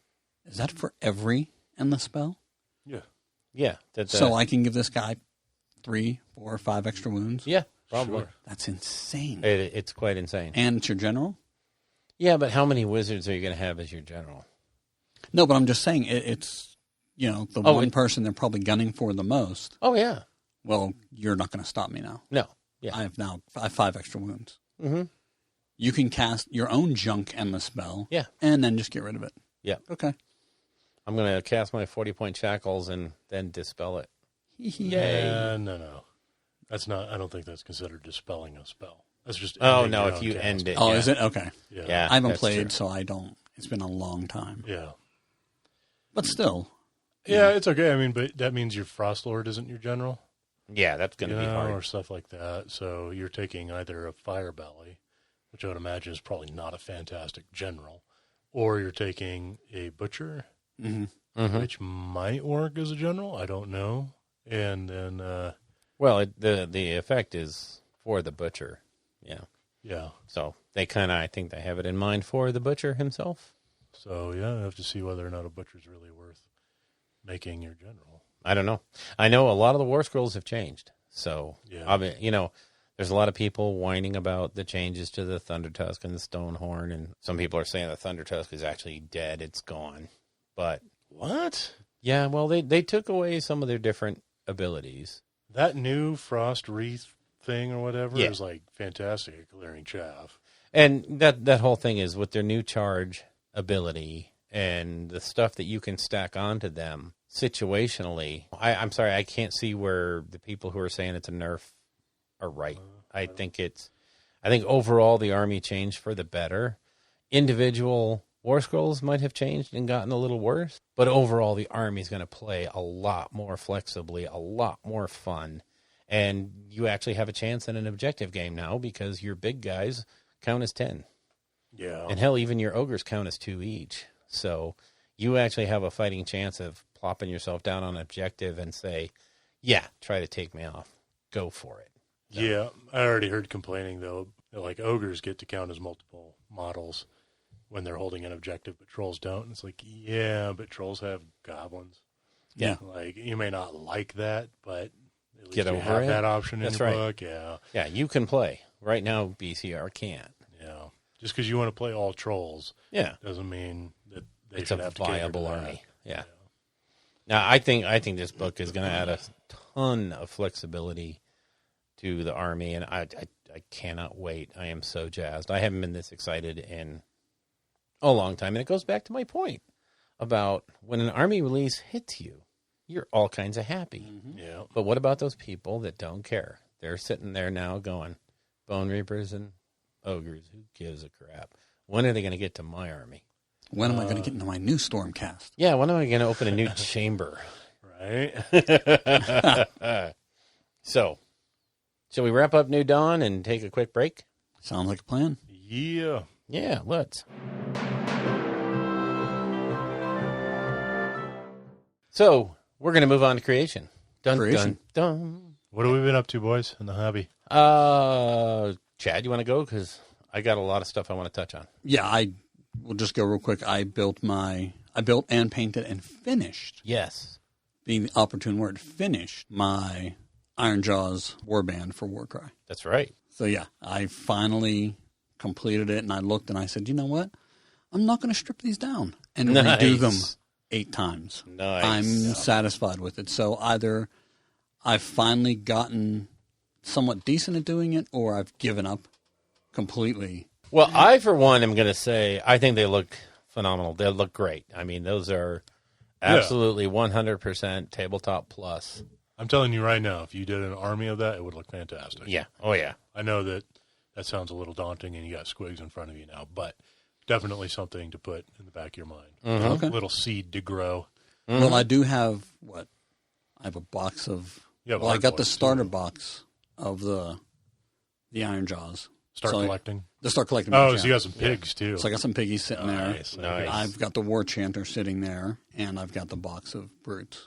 is that for every endless spell? Yeah. Yeah. That's, So I can give this guy 3, 4, or 5 extra wounds? yeah, probably. Sure. That's insane. It's quite insane. And it's your general? Yeah, but how many wizards are you going to have as your general? No, but I'm just saying it's, the one person they're probably gunning for the most. Oh, yeah. Well, you're not going to stop me now. No. Yeah. I have 5 extra wounds. Mm-hmm. You can cast your own junk endless spell. Yeah. And then just get rid of it. Yeah. Okay. I'm going to cast my 40-point shackles and then dispel it. Yeah, no. That's not. I don't think that's considered dispelling a spell. That's just. Oh, ending no, your if own you cast. end it. Oh, yeah. is it? Okay. Yeah. I haven't that's played, true. so I don't. It's been a long time. Yeah. But still. Yeah, it's okay. I mean, but that means your Frost Lord isn't your general. Yeah, that's going to be hard. Or stuff like that. So you're taking either a Fire Belly, which I would imagine is probably not a fantastic general, or you're taking a Butcher, which might work as a general. I don't know. And then, Well, the effect is for the butcher. Yeah. yeah. So they kind of, I think they have it in mind for the butcher himself. So, yeah, I have to see whether or not a Butcher's really worth making your general. I don't know. I know a lot of the War Scrolls have changed. So, Yeah. there's a lot of people whining about the changes to the Thunder Tusk and the Stonehorn, and some people are saying the Thunder Tusk is actually dead. It's gone. But, What? yeah, well, they took away some of their different abilities. That new Frost Wreath thing or whatever Yeah. is, like, fantastic at clearing chaff. And that whole thing is with their new charge ability and the stuff that you can stack onto them situationally. I'm sorry, I can't see where the people who are saying it's a nerf are right. I think overall the army changed for the better. Individual War Scrolls might have changed and gotten a little worse, but overall the army's going to play a lot more flexibly, a lot more fun, and you actually have a chance in an objective game now because your big guys count as 10. Yeah. And hell, even your ogres count as 2 each. So you actually have a fighting chance of plopping yourself down on objective and say, yeah, try to take me off. Go for it. Yeah, I already heard complaining, though, that, like, ogres get to count as multiple models when they're holding an objective, but trolls don't. And it's like, yeah, but trolls have goblins. Yeah. Like, you may not like that, but at least Get you over have it. that option That's in your right. book. Yeah, Yeah, you can play. Right now, BCR can't. yeah. Just because you want to play all trolls Yeah. doesn't mean that they It's should a have to cater to viable that. army. Yeah. Now, I think this book is going to add a ton of flexibility to the army, and I cannot wait. I am so jazzed. I haven't been this excited in a long time, and it goes back to my point about when an army release hits you, you're all kinds of happy. Yeah. But what about those people that don't care? They're sitting there now going, Bone Reapers and Ogres, who gives a crap? When are they going to get to my army? When am I going to get into my new Stormcast? Yeah, when am I going to open a new chamber? Right? So, shall we wrap up New Dawn and take a quick break? Sounds like a plan. Yeah. Yeah, let's. So, we're going to move on to creation. Dun, Creation. dun, What have we been up to, boys, in the hobby? dun. Chad, you want to go? Because I got a lot of stuff I want to touch on. Yeah, I will just go real quick. I built and painted and finished, Yes. being the opportune word, finished my Iron Jaws warband for Warcry. That's right. So yeah, I finally completed it, and I looked and I said, you know what? I'm not going to strip these down and redo them Nice. 8 times. Nice. I'm satisfied with it. So either I've finally gotten somewhat decent at doing it, or I've given up completely Well, I, for one, am going to say I think they look phenomenal. They look great. I mean, those are absolutely 100% tabletop plus. I'm telling you right now, if you did an army of that, it would look fantastic. Yeah. Oh, yeah. I know that sounds a little daunting, and you got Skwiggs in front of you now, but definitely something to put in the back of your mind. Mm-hmm. Okay. Little seed to grow. Mm-hmm. Well, I do have I have a box of. I got the starter box of the Iron Jaws. Start collecting. The start collecting. Oh, box, so you got some pigs too. So I got some piggies sitting there. Nice. I've got the War Chanter sitting there, and I've got the box of brutes,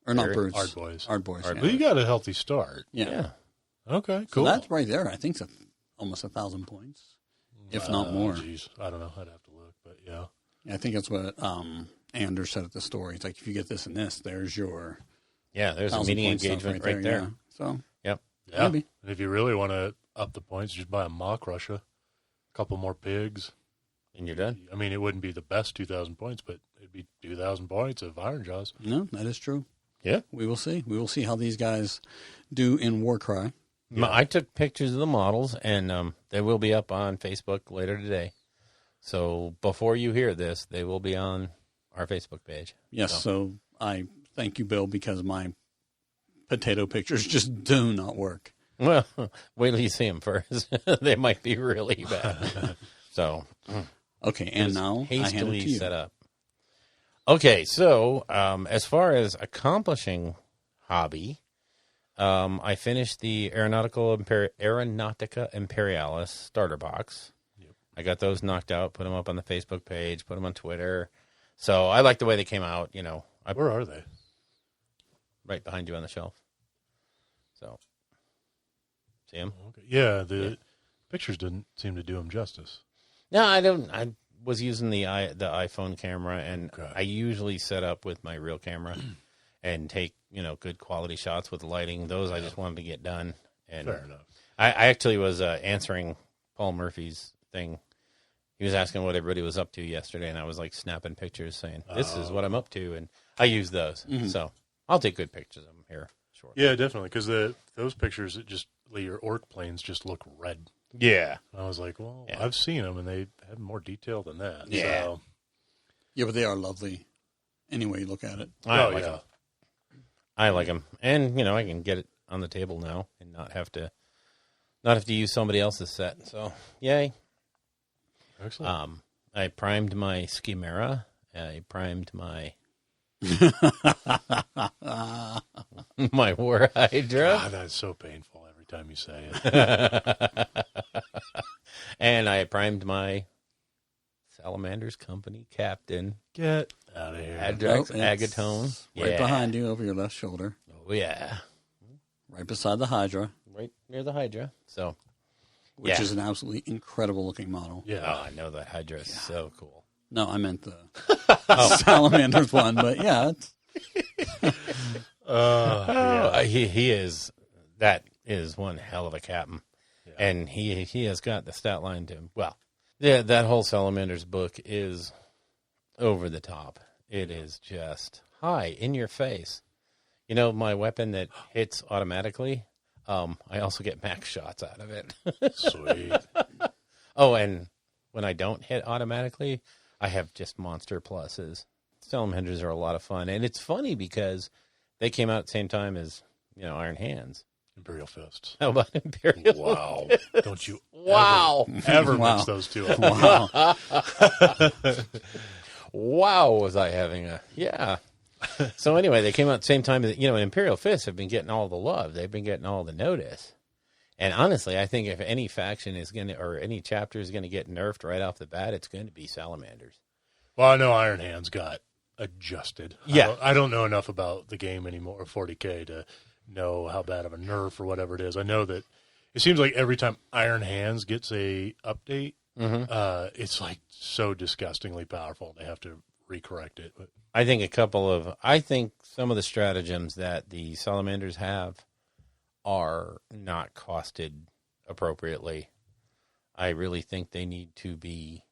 or not brutes, Ardboys. Ardboys. Well, you got a healthy start. Yeah. Okay. Cool. So that's right there. I think it's almost 1,000 points, if not more. Geez. I don't know. I'd have to look, but yeah. I think that's what Anders said at the story. It's like, if you get this and this, there's your there's a meeting engagement right there. Yeah. So yep. Yeah. Maybe. And if you really want to up the points, just buy a mock Russia, a couple more pigs, and you're done. I mean, it wouldn't be the best 2,000 points, but it'd be 2,000 points of Iron Jaws. No, that is true. Yeah. We will see. We will see how these guys do in Warcry. Yeah. I took pictures of the models, and they will be up on Facebook later today. So before you hear this, they will be on our Facebook page. Yes, so I thank you, Bill, because my potato pictures just do not work. Well, wait till you see them first. They might be really bad. So, okay, and now I hand it to hastily you. set up. Okay, so as far as accomplishing hobby, I finished the Aeronautica Imperialis starter box. Yep. I got those knocked out, put them up on the Facebook page, put them on Twitter. So I like the way they came out. You know, Where are they? Right behind you on the shelf. So, see them? Okay. Yeah, the pictures didn't seem to do them justice. No, I don't. I was using the iPhone camera, and I usually set up with my real camera and take good quality shots with lighting. Those I just wanted to get done. And fair enough. I actually was answering Paul Murphy's thing. He was asking what everybody was up to yesterday, and I was like snapping pictures, saying this is what I'm up to, and I use those. Mm-hmm. So I'll take good pictures of them here. Sure. Yeah, definitely, because those pictures, your orc planes just look red. Yeah. And I was like, well, I've seen them, and they have more detail than that. Yeah. So. Yeah, but they are lovely. Any way you look at it. I like them. I like them, and I can get it on the table now and not have to use somebody else's set. So yay! Excellent. I primed my Schemera. I primed my my War Hydra. God, that's so painful every time you say it. And I primed my Salamander's Company Captain. Get out of here. Adrex Agatone. Right behind you, over your left shoulder. Oh, yeah. Right beside the Hydra. Right near the Hydra. So, which is an absolutely incredible looking model. Yeah. Oh, I know that Hydra is so cool. No, I meant the Salamander's one, but yeah. He is. That is one hell of a captain. Yeah. And he has got the stat line to him. Well, yeah, that whole Salamander's book is over the top. It is just high in your face. My weapon that hits automatically, I also get max shots out of it. Sweet. Oh, and when I don't hit automatically, I have just monster pluses. Salamanders are a lot of fun. And it's funny because they came out at the same time as, Iron Hands. Imperial Fists. How about Imperial Wow. Fists? Don't you ever mix those two up. Wow. Wow, was I having a... Yeah. So anyway, they came out at the same time as, Imperial Fists have been getting all the love. They've been getting all the notice. And honestly, I think if any faction is going to, or any chapter is going to get nerfed right off the bat, it's going to be Salamanders. Well, I know Iron Hands got adjusted. Yeah. I don't know enough about the game anymore, or 40K, to know how bad of a nerf or whatever it is. I know that it seems like every time Iron Hands gets a update, it's like so disgustingly powerful. They have to recorrect it. But I think some of the stratagems that the Salamanders have are not costed appropriately. I really think they need to be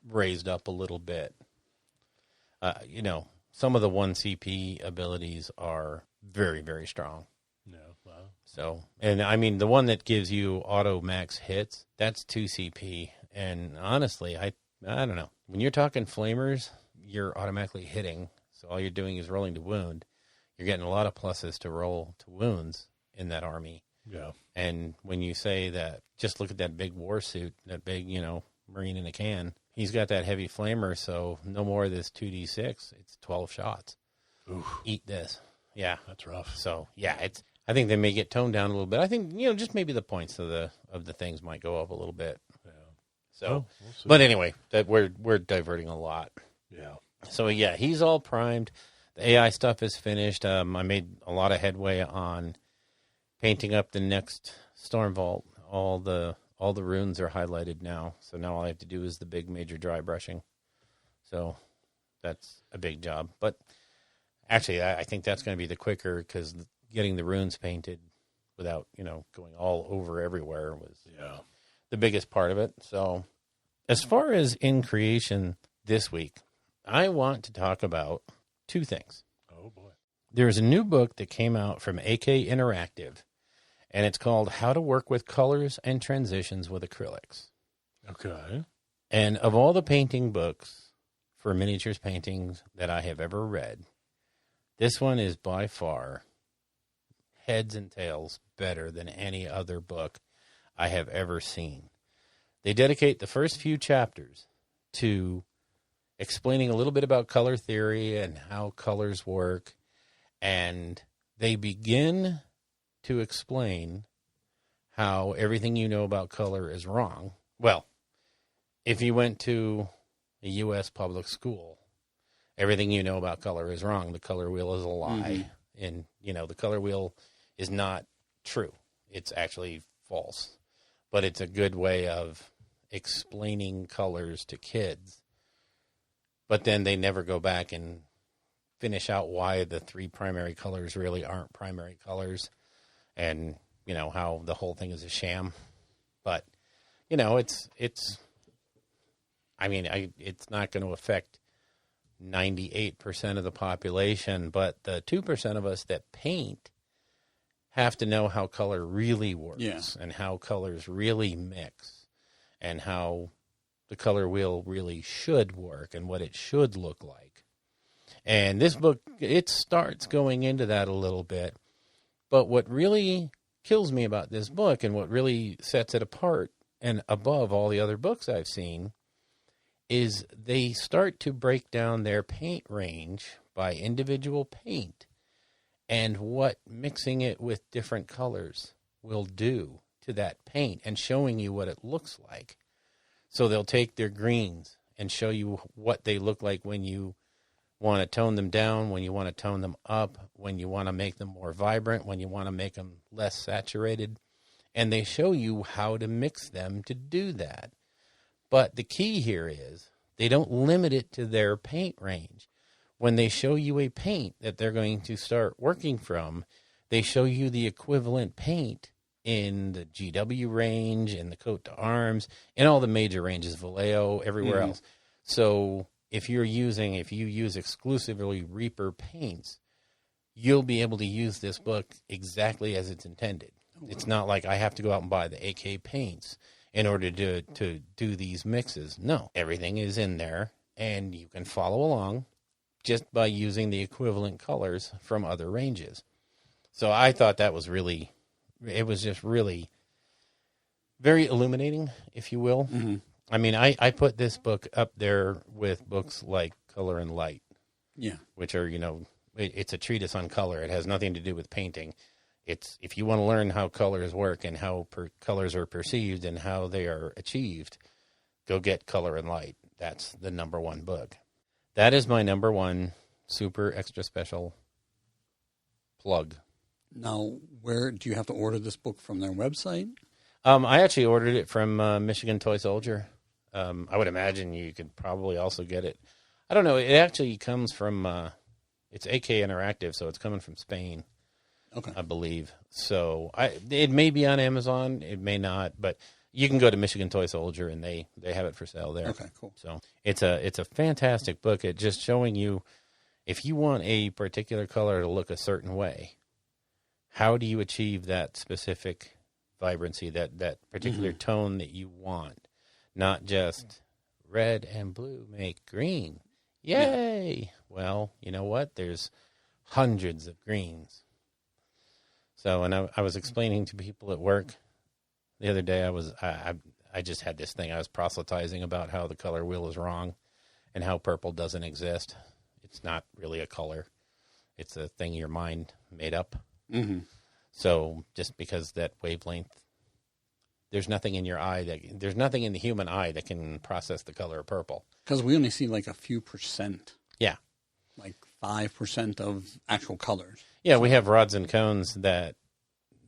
raised up a little bit. Some of the 1 CP abilities are very, very strong. no, wow. So, and I mean, the one that gives you auto max hits, that's 2 CP. And honestly, I don't know. When you're talking flamers, you're automatically hitting. So all you're doing is rolling to wound. You're getting a lot of pluses to roll to wounds in that army. Yeah. And when you say that, just look at that big war suit, that big, Marine in a can. He's got that heavy flamer, so no more of this 2d6. It's 12 shots. Oof. Eat this. Yeah. That's rough. So, yeah, I think they may get toned down a little bit. I think, just maybe the points of the things might go up a little bit. Yeah. So, we'll see. but anyway, that we're diverting a lot. Yeah. So, yeah, he's all primed. The AI stuff is finished. I made a lot of headway on painting up the next Storm Vault. All the runes are highlighted now. So now all I have to do is the big major dry brushing. So that's a big job. But actually, I think that's going to be the quicker, because getting the runes painted without, going all over everywhere was the biggest part of it. So as far as in creation this week, I want to talk about two things. Oh, boy. There's a new book that came out from AK Interactive, and it's called How to Work with Colors and Transitions with Acrylics. Okay. And of all the painting books for miniatures paintings that I have ever read, this one is by far heads and tails better than any other book I have ever seen. They dedicate the first few chapters to explaining a little bit about color theory and how colors work, and they begin to explain how everything you know about color is wrong. Well, if you went to a U.S. public school, everything you know about color is wrong. The color wheel is a lie. Mm-hmm. And, the color wheel is not true. It's actually false. But it's a good way of explaining colors to kids. But then they never go back and finish out why the three primary colors really aren't primary colors, and, how the whole thing is a sham. But, it's not going to affect 98% of the population, but the 2% of us that paint have to know how color really works, and how colors really mix, and how the color wheel really should work, and what it should look like. And this book, it starts going into that a little bit. But what really kills me about this book, and what really sets it apart and above all the other books I've seen, is they start to break down their paint range by individual paint and what mixing it with different colors will do to that paint, and showing you what it looks like. So they'll take their greens and show you what they look like when you want to tone them down, when you want to tone them up, when you want to make them more vibrant, when you want to make them less saturated. And they show you how to mix them to do that. But the key here is they don't limit it to their paint range. When they show you a paint that they're going to start working from, they show you the equivalent paint in the GW range, in the coat to arms, in all the major ranges, Vallejo, everywhere else. So if you use exclusively Reaper paints, you'll be able to use this book exactly as it's intended. Oh, wow. It's not like I have to go out and buy the AK paints in order to do these mixes. No, everything is in there, and you can follow along just by using the equivalent colors from other ranges. So I thought that was really, it was just really very illuminating, if you will. Mm-hmm. I mean, I put this book up there with books like Color and Light. Yeah. Which are, it's a treatise on color. It has nothing to do with painting. It's, if you want to learn how colors work and how colors are perceived and how they are achieved, go get Color and Light. That's the number one book. That is my number one super extra special plug. Now, where do you have to order this book from their website? I actually ordered it from Michigan Toy Soldier. I would imagine you could probably also get it. I don't know. It actually comes from, it's AK Interactive, so it's coming from Spain, okay, I believe. So it may be on Amazon. It may not, but you can go to Michigan Toy Soldier, and they have it for sale there. Okay, cool. So it's a fantastic book. It's just showing you, if you want a particular color to look a certain way, how do you achieve that specific vibrancy, that particular tone that you want? not just red and blue make green. Yay! Yeah. Well, you know what? There's hundreds of greens. So, and I was explaining to people at work the other day, I just had this thing. I was proselytizing about how the color wheel is wrong and how purple doesn't exist. It's not really a color. It's a thing your mind made up. Mm-hmm. So just because that wavelength, there's nothing in your eye there's nothing in the human eye that can process the color of purple. Because we only see like a few percent. Yeah. Like 5% of actual colors. Yeah, we have rods and cones that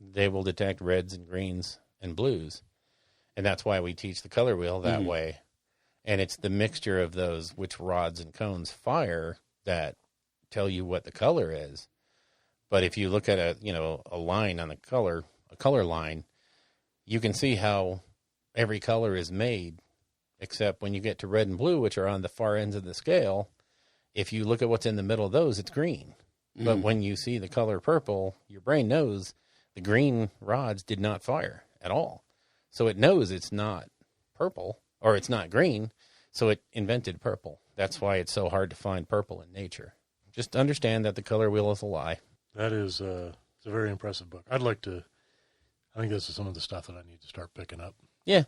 they will detect reds and greens and blues. And that's why we teach the color wheel that way. And it's the mixture of those which rods and cones fire that tell you what the color is. But if you look at a line on a color line, you can see how every color is made, except when you get to red and blue, which are on the far ends of the scale, if you look at what's in the middle of those, it's green. But when you see the color purple, your brain knows the green rods did not fire at all. So it knows it's not purple, or it's not green, so it invented purple. That's why it's so hard to find purple in nature. Just understand that the color wheel is a lie. That is it's a very impressive book. I think this is some of the stuff that I need to start picking up. Yeah.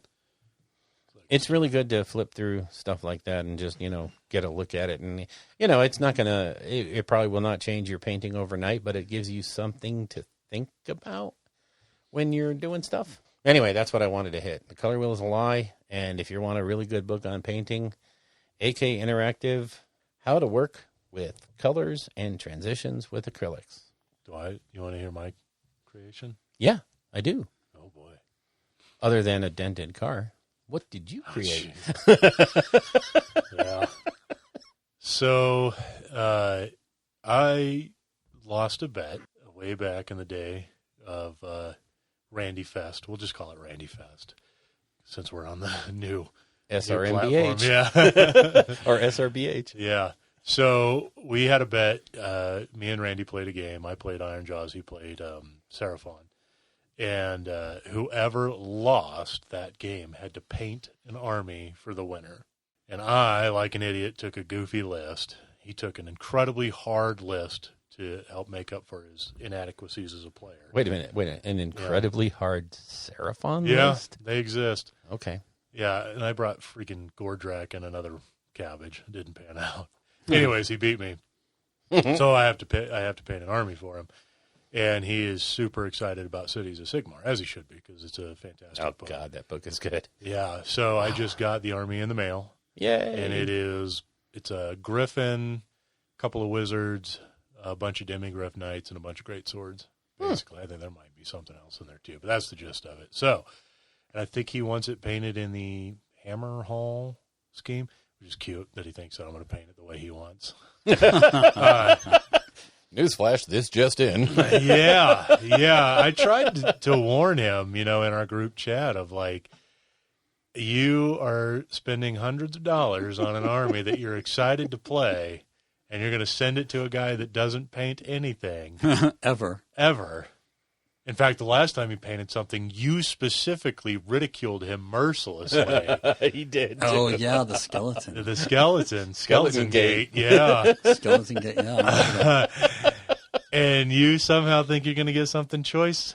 It's really good to flip through stuff like that and just, get a look at it. And, it's not going to, it probably will not change your painting overnight, but it gives you something to think about when you're doing stuff. Anyway, that's what I wanted to hit. The color wheel is a lie. And if you want a really good book on painting, AK Interactive, How to Work with Colors and Transitions with Acrylics. You want to hear my creation? Yeah, I do. Oh, boy. Other than a dented car. What did you create? Yeah. So, I lost a bet way back in the day of Randy Fest. We'll just call it Randy Fest since we're on the new SRMBH. Yeah. Or SRBH. Yeah. So we had a bet. Me and Randy played a game. I played Iron Jaws. He played Seraphon. And whoever lost that game had to paint an army for the winner. And I, like an idiot, took a goofy list. He took an incredibly hard list to help make up for his inadequacies as a player. Wait a minute. An incredibly hard Seraphon list? Yeah, they exist. Okay. Yeah, and I brought freaking Gordrak and another cabbage. It didn't pan out. Anyways, he beat me. So I have to paint an army for him. And he is super excited about Cities of Sigmar, as he should be, because it's a fantastic book. Oh, God, that book is good. Yeah, so I just got the army in the mail. Yay. And it's a griffin, a couple of wizards, a bunch of demigryph knights, and a bunch of great swords. Basically, I think there might be something else in there, too, but that's the gist of it. So, and I think he wants it painted in the Hammer Hall scheme, which is cute that he thinks that I'm going to paint it the way he wants. Newsflash, this just in. Yeah. I tried to warn him, in our group chat of like, you are spending hundreds of dollars on an army that you're excited to play, and you're going to send it to a guy that doesn't paint anything. Ever. In fact, the last time he painted something, you specifically ridiculed him mercilessly. He did. Oh, yeah, the skeleton. The skeleton gate. Yeah. Skeleton gate, yeah. And you somehow think you're going to get something choice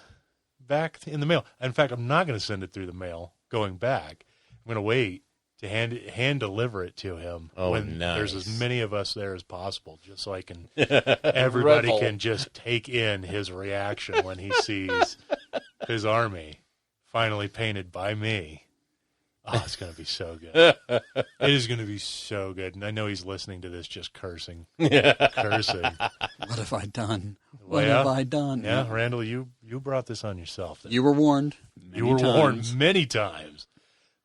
back in the mail. In fact, I'm not going to send it through the mail going back. I'm going to wait to hand deliver it to him when there's as many of us there as possible, just so I can everybody can just take in his reaction when he sees his army finally painted by me. Oh, it's going to be so good. It is going to be so good. And I know he's listening to this just cursing. Cursing. What have I done? What have I done? Yeah, Randall, you brought this on yourself. You were warned. Warned many times.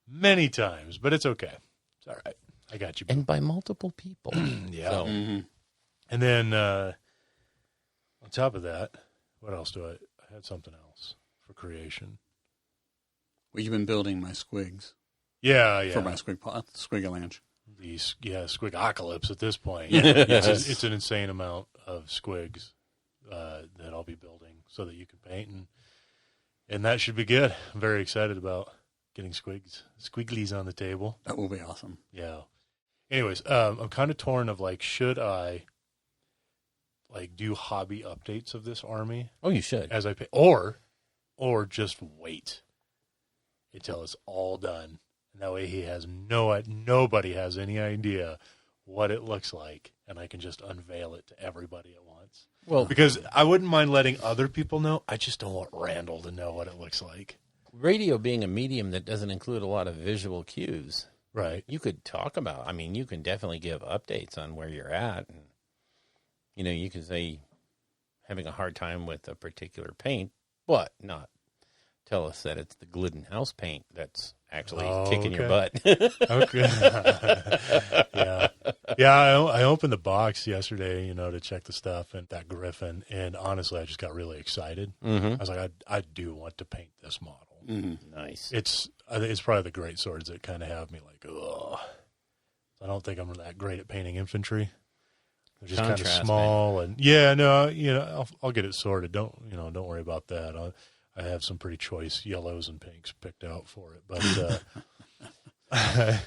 Many times. But it's okay. It's all right. I got you. And by multiple people. Yeah. So. And then on top of that, what else I had something else for creation. Well, you've been building my Skwiggs. Yeah. For my Squig-a-lanch. Squig-apocalypse at this point. Yes. It's an insane amount of Skwiggs that I'll be building so that you can paint, and that should be good. I'm very excited about getting squigglies on the table. That will be awesome. Yeah. Anyways, I'm kind of torn of like, should I like do hobby updates of this army? Oh, you should. As I pay, or just wait until it's all done. And that way nobody has any idea what it looks like, and I can just unveil it to everybody at once. Well, because I wouldn't mind letting other people know. I just don't want Randall to know what it looks like. radio being a medium that doesn't include a lot of visual cues, right? You could talk about, I mean, you can definitely give updates on where you're at. And, you know, you could say having a hard time with a particular paint, but not tell us that it's the Gluten house paint that's actually kicking your butt. Okay. Yeah, I opened the box yesterday, you know, to check the stuff and that Griffin, and honestly, I just got really excited. Mm-hmm. I was like, I do want to paint this model. Mm-hmm. Nice. I think it's probably the great swords that kind of have me like, ugh. I don't think I'm that great at painting infantry. They're just kind of small, man. And yeah, no, you know, I'll get it sorted. Don't worry about that. I have some pretty choice yellows and pinks picked out for it, but yeah.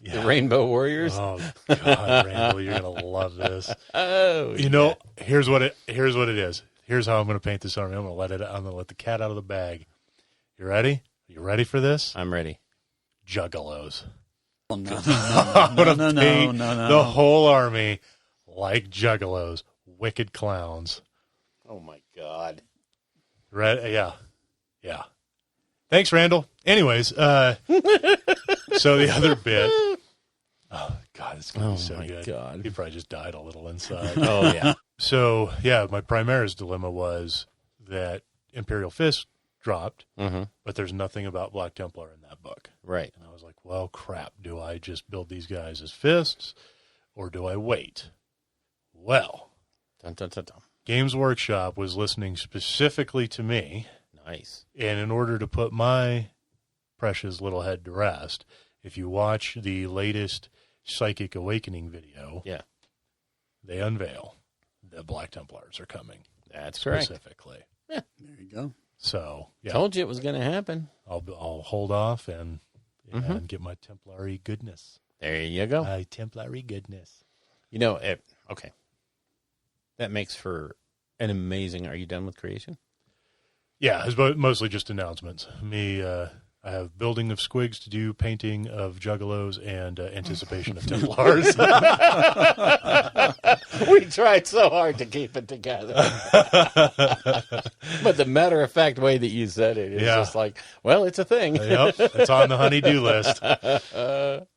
The Rainbow Warriors. Oh God, Randall, you're gonna love this. Oh, you know, here's what it is. Here's how I'm gonna paint this army. I'm gonna let the cat out of the bag. You ready? Are you ready for this? I'm ready. Juggalos. Oh, no, I'm gonna paint no. the whole army like juggalos, wicked clowns. Oh my God. Right? Yeah. Thanks, Randall. Anyways, so the other bit. Oh God, it's gonna be so good. God. He probably just died a little inside. Oh yeah. So yeah, my Primaris dilemma was that Imperial Fist dropped, but there's nothing about Black Templar in that book. Right. And I was like, well, crap. Do I just build these guys as fists, or do I wait? Well, dun, dun, dun, dun. Games Workshop was listening specifically to me. Nice. And in order to put my precious little head to rest, if you watch the latest Psychic Awakening video, they unveil that Black Templars are coming. That's correct. Specifically. Yeah. There you go. So, yeah. Told you it was going to happen. I'll hold off and get my Templary goodness. There you go. My Templary goodness. You know, okay. That makes for an amazing... Are you done with creation? Yeah, it's mostly just announcements. I have building of Skwiggs to do, painting of Juggalos, and anticipation of Templars. We tried so hard to keep it together. But the matter-of-fact way that you said it is just like, well, it's a thing. Yep, it's on the honey-do list. I'm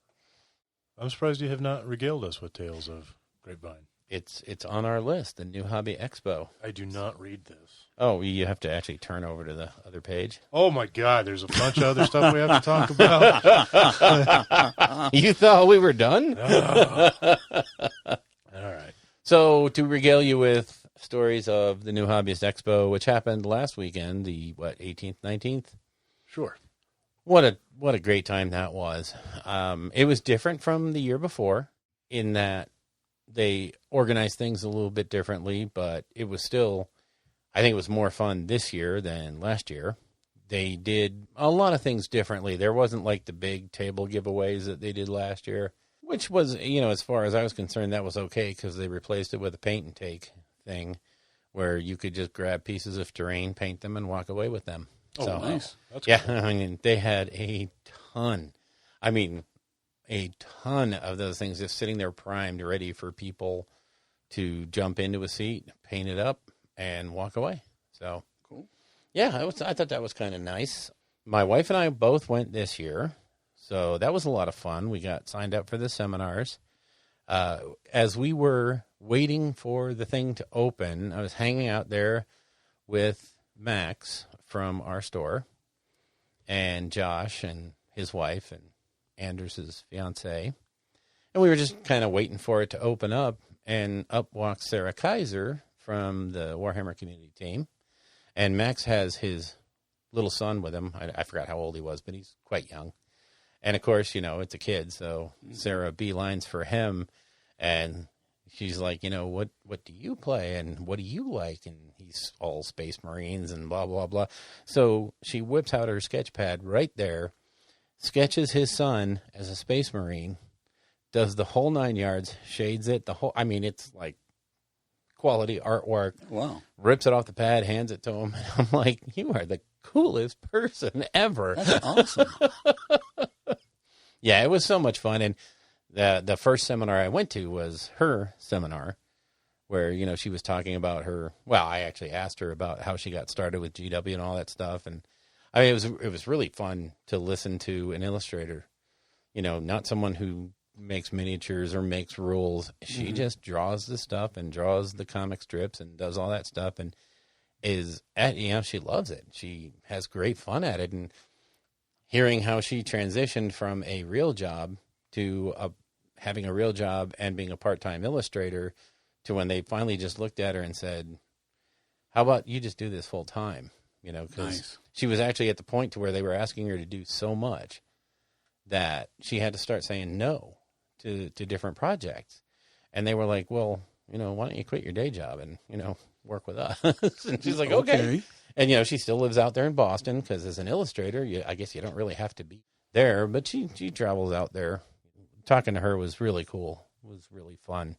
surprised you have not regaled us with Tales of Grapevine. It's on our list, the new Hobby Expo. I do not read this. Oh, you have to actually turn over to the other page. Oh, my God. There's a bunch of other stuff we have to talk about. You thought we were done? All right. So, to regale you with stories of the new Hobbyist Expo, which happened last weekend, the, 18th, 19th? Sure. What a great time that was. It was different from the year before in that they organized things a little bit differently, but it was still, I think it was more fun this year than last year. They did a lot of things differently. There wasn't like the big table giveaways that they did last year, which was, as far as I was concerned, that was okay because they replaced it with a paint and take thing where you could just grab pieces of terrain, paint them, and walk away with them. Oh, so, nice. That's cool. I mean, they had a ton of those things just sitting there primed, ready for people to jump into a seat, paint it up, and walk away. So cool. Yeah, I thought that was kind of nice. My wife and I both went this year, so that was a lot of fun. We got signed up for the seminars. As we were waiting for the thing to open, I was hanging out there with Max from our store and Josh and his wife and Anders' fiance, and we were just kind of waiting for it to open up, and up walks Sarah Kaiser from the Warhammer community team, and Max has his little son with him. I forgot how old he was, but he's quite young, and of course, it's a kid, so Sarah beelines for him, and she's like, what do you play, and what do you like? And he he's all Space Marines and blah, blah, blah. So she whips out her sketch pad right there, sketches his son as a Space Marine, does the whole 9 yards, shades it, it's like quality artwork. Wow. Rips it off the pad, hands it to him. And I'm like, you are the coolest person ever. That's awesome. Yeah, it was so much fun. And the first seminar I went to was her seminar where, she was talking about I actually asked her about how she got started with GW and all that stuff. And it was really fun to listen to an illustrator, not someone who makes miniatures or makes rules. She just draws the stuff and draws the comic strips and does all that stuff and she loves it. She has great fun at it. And hearing how she transitioned from a real job to having a real job and being a part-time illustrator to when they finally just looked at her and said, how about you just do this full time? Because Nice. She was actually at the point to where they were asking her to do so much that she had to start saying no to different projects. And they were like, well, why don't you quit your day job and, work with us? And she's like, okay. And, she still lives out there in Boston because as an illustrator, I guess you don't really have to be there, but she travels out there. Talking to her was really cool. It was really fun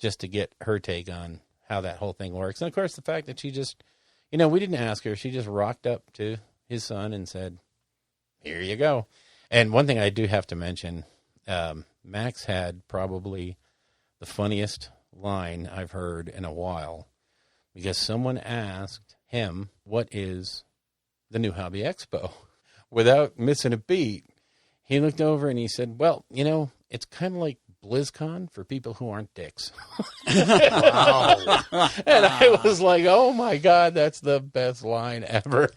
just to get her take on how that whole thing works. And, of course, the fact that she just, we didn't ask her. She just rocked up to his son and said, here you go. And one thing I do have to mention, Max had probably the funniest line I've heard in a while because someone asked him, what is the new Hobby Expo? Without missing a beat, he looked over and he said, well, it's kind of like BlizzCon for people who aren't dicks. Wow. And I was like, oh, my God, that's the best line ever.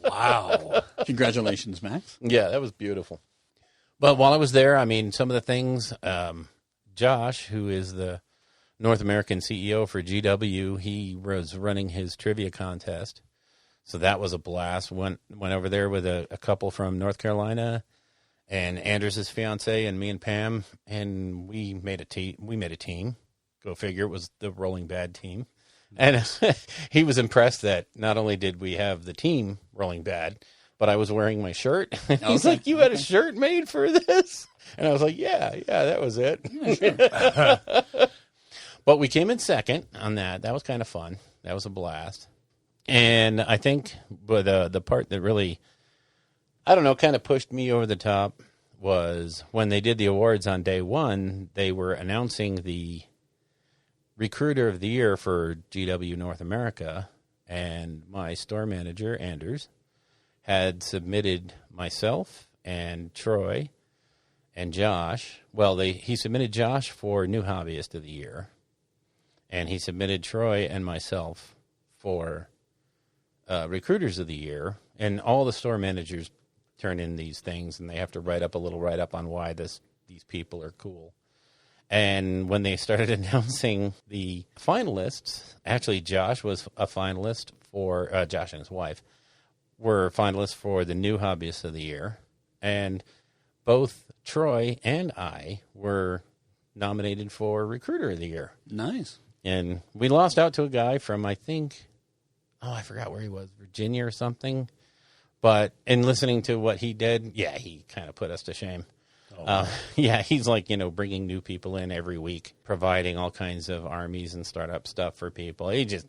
Wow. Congratulations, Max. Yeah, that was beautiful. But while I was there, some of the things, Josh, who is the North American CEO for GW, he was running his trivia contest. So that was a blast. Went over there with a couple from North Carolina and Anders' fiance and me and Pam, and we made a team. Go figure, it was the Rolling Bad team. And he was impressed that not only did we have the team Rolling Bad, but I was wearing my shirt. And he's like, you had a shirt made for this? And I was like, yeah, that was it. Yeah, sure. But we came in second on that. That was kind of fun. That was a blast. And I think the part that really, kind of pushed me over the top was when they did the awards on day one, they were announcing the Recruiter of the Year for GW North America, and my store manager, Anders, had submitted myself and Troy and Josh. Well, he submitted Josh for New Hobbyist of the Year, and he submitted Troy and myself for Recruiters of the Year, and all the store managers turn in these things, and they have to write up a little write-up on why these people are cool. And when they started announcing the finalists, actually Josh was a finalist for, Josh and his wife were finalists for the New Hobbyist of the Year, and both Troy and I were nominated for Recruiter of the Year. Nice. And we lost out to a guy from, I forgot where he was, Virginia or something. But in listening to what he did, he kind of put us to shame. Oh. He's like, bringing new people in every week, providing all kinds of armies and startup stuff for people. He just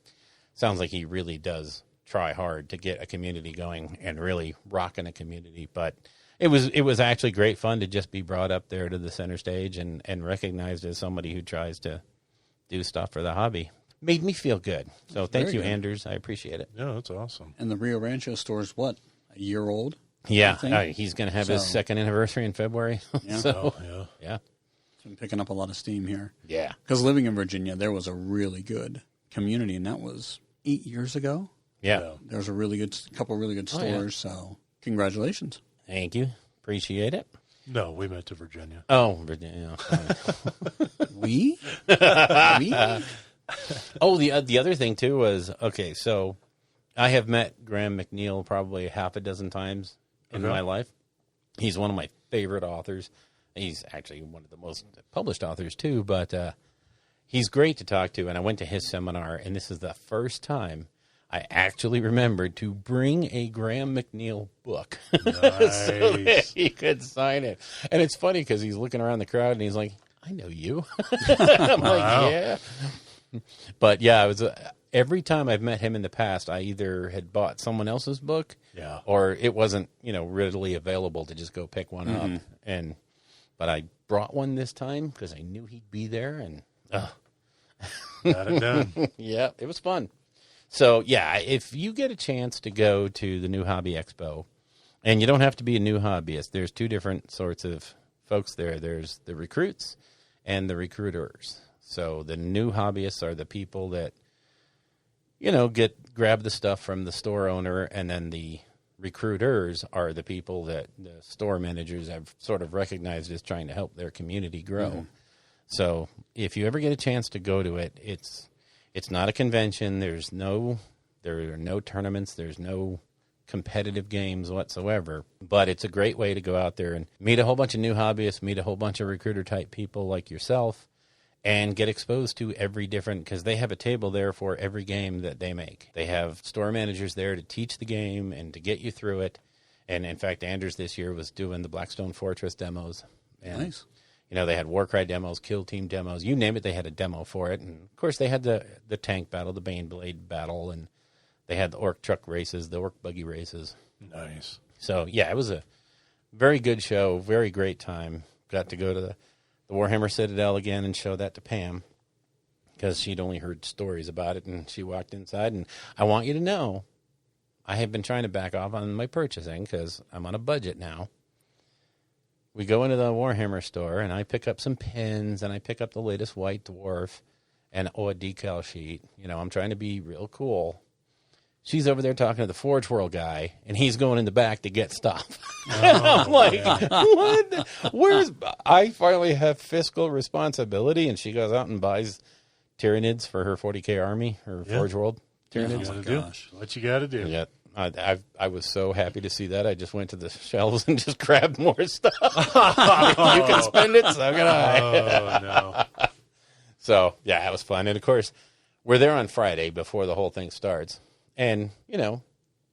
sounds like he really does try hard to get a community going and really rocking a community. But it was actually great fun to just be brought up there to the center stage and recognized as somebody who tries to do stuff for the hobby. Made me feel good. So thank you, Anders. I appreciate it. Yeah, that's awesome. And the Rio Rancho store's what, a year old? Yeah, he's going to have his second anniversary in February. Yeah. Yeah. It's been picking up a lot of steam here. Yeah. Because living in Virginia, there was a really good community, and that was 8 years ago. Yeah. There was a couple really good stores, so congratulations. Thank you. Appreciate it. No, we went to Virginia. Oh, Virginia. We? Oh, the other thing, too, was, so I have met Graham McNeil probably half a dozen times in my life. He's one of my favorite authors. He's actually one of the most published authors, too, but he's great to talk to, and I went to his seminar, and this is the first time I actually remembered to bring a Graham McNeil book Nice. so that he could sign it. And it's funny because he's looking around the crowd and he's like, I know you. I'm like, yeah. But yeah, I was every time I've met him in the past, I either had bought someone else's book, or it wasn't readily available to just go pick one up. But I brought one this time because I knew he'd be there, and got it done. yeah, it was fun. So yeah, if you get a chance to go to the new Hobby Expo, and you don't have to be a new hobbyist, there's two different sorts of folks there. There's the recruits and the recruiters. So the new hobbyists are the people that, grab the stuff from the store owner, and then the recruiters are the people that the store managers have sort of recognized as trying to help their community grow. So if you ever get a chance to go to it, it's not a convention. There are no tournaments. There's no competitive games whatsoever. But it's a great way to go out there and meet a whole bunch of new hobbyists, meet a whole bunch of recruiter-type people like yourself, and get exposed to every different, because they have a table there for every game that they make. They have store managers there to teach the game and to get you through it. And, in fact, Anders this year was doing the Blackstone Fortress demos. And, Nice. They had Warcry demos, Kill Team demos. You name it, they had a demo for it. And, of course, they had the tank battle, the Baneblade battle, and they had the orc truck races, the orc buggy races. Nice. So, yeah, it was a very good show, very great time. Got to go to the Warhammer Citadel again and show that to Pam because she'd only heard stories about it, and she walked inside. And I want you to know, I have been trying to back off on my purchasing because I'm on a budget now. We go into the Warhammer store, and I pick up some pins, and I pick up the latest White Dwarf and a decal sheet. I'm trying to be real cool. She's over there talking to the Forge World guy, and he's going in the back to get stuff. I'm like, what? I finally have fiscal responsibility, and she goes out and buys Tyranids for her 40K army, her Forge World Tyranids. What you got to do. Yeah, I was so happy to see that. I just went to the shelves and just grabbed more stuff. You can spend it, so can I. Oh, no. So, yeah, it was fun. And, of course, we're there on Friday before the whole thing starts. And,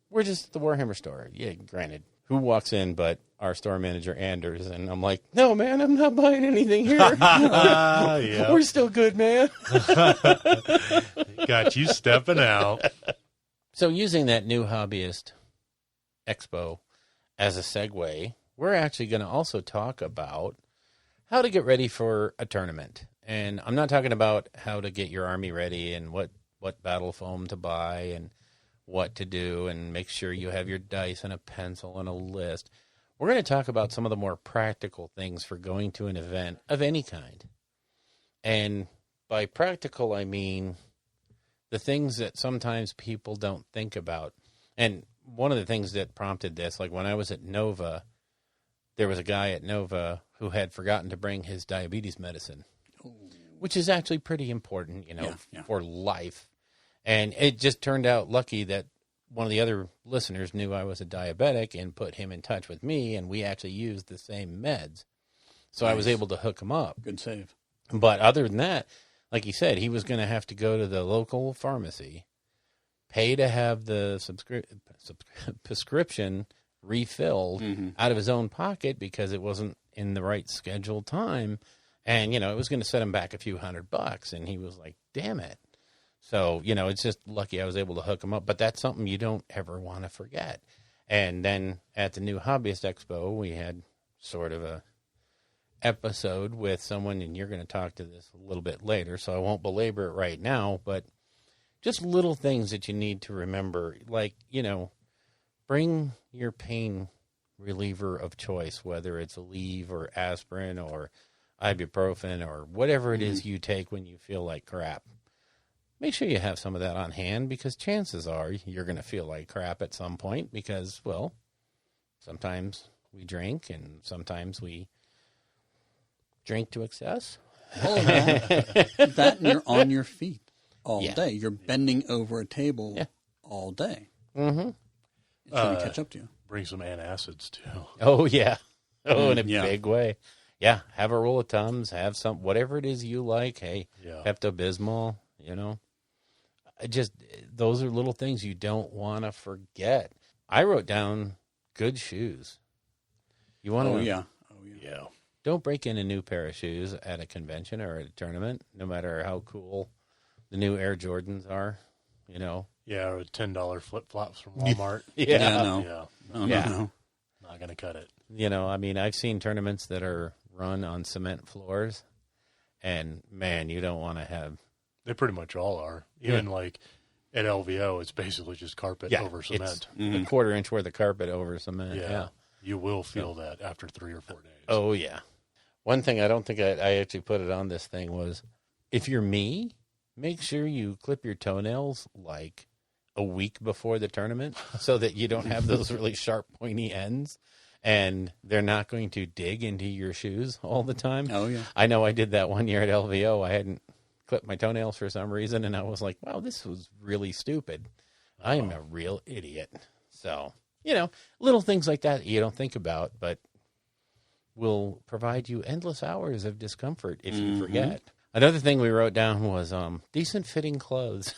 we're just at the Warhammer store. Yeah, granted, who walks in but our store manager, Anders? And I'm like, no, man, I'm not buying anything here. We're still good, man. Got you stepping out. So using that new Hobbyist Expo as a segue, we're actually going to also talk about how to get ready for a tournament. And I'm not talking about how to get your army ready and what battle foam to buy and what to do and make sure you have your dice and a pencil and a list. We're going to talk about some of the more practical things for going to an event of any kind. And by practical, I mean the things that sometimes people don't think about. And one of the things that prompted this, like when I was at Nova, there was a guy at Nova who had forgotten to bring his diabetes medicine, which is actually pretty important, for life. And it just turned out lucky that one of the other listeners knew I was a diabetic and put him in touch with me, and we actually used the same meds. So I was able to hook him up. Good save. But other than that, like he said, he was going to have to go to the local pharmacy, pay to have the prescription refilled out of his own pocket because it wasn't in the right scheduled time. And, it was going to set him back a few $100. And he was like, damn it. So, it's just lucky I was able to hook him up. But that's something you don't ever want to forget. And then at the new Hobbyist Expo, we had sort of a episode with someone, and you're going to talk to this a little bit later, so I won't belabor it right now, but just little things that you need to remember, like, bring your pain reliever of choice, whether it's Aleve or aspirin or ibuprofen or whatever it is you take when you feel like crap. Make sure you have some of that on hand because chances are you're going to feel like crap at some point because, well, sometimes we drink and sometimes we drink to excess. Oh, that and you're on your feet all day. You're bending over a table all day. Mm-hmm. It's going to catch up to you. Bring some antacids, too. Oh, yeah. Oh, in a big way. Yeah, have a roll of Tums, have some, whatever it is you like. Hey, Pepto-Bismol, those are little things you don't want to forget. I wrote down good shoes. You want to? Oh yeah. Yeah. Don't break in a new pair of shoes at a convention or at a tournament, no matter how cool the new Air Jordans are. Yeah, or $10 flip-flops from Walmart. No. Yeah. Oh, Yeah. no. Not going to cut it. I mean, I've seen tournaments that are run on cement floors, and man, you don't want to have. They pretty much all are. Even like at LVO, it's basically just carpet over cement. It's a quarter-inch worth of carpet over cement. Yeah. You will feel that after 3 or 4 days. Oh, yeah. One thing I don't think I actually put it on this thing was, if you're me, make sure you clip your toenails like a week before the tournament so that you don't have those really sharp, pointy ends, and they're not going to dig into your shoes all the time. Oh, yeah. I know I did that one year at LVO. I hadn't clipped my toenails for some reason, and I was like, wow, this was really stupid. I am a real idiot. So, little things like that you don't think about, but will provide you endless hours of discomfort if you forget. Another thing we wrote down was decent fitting clothes.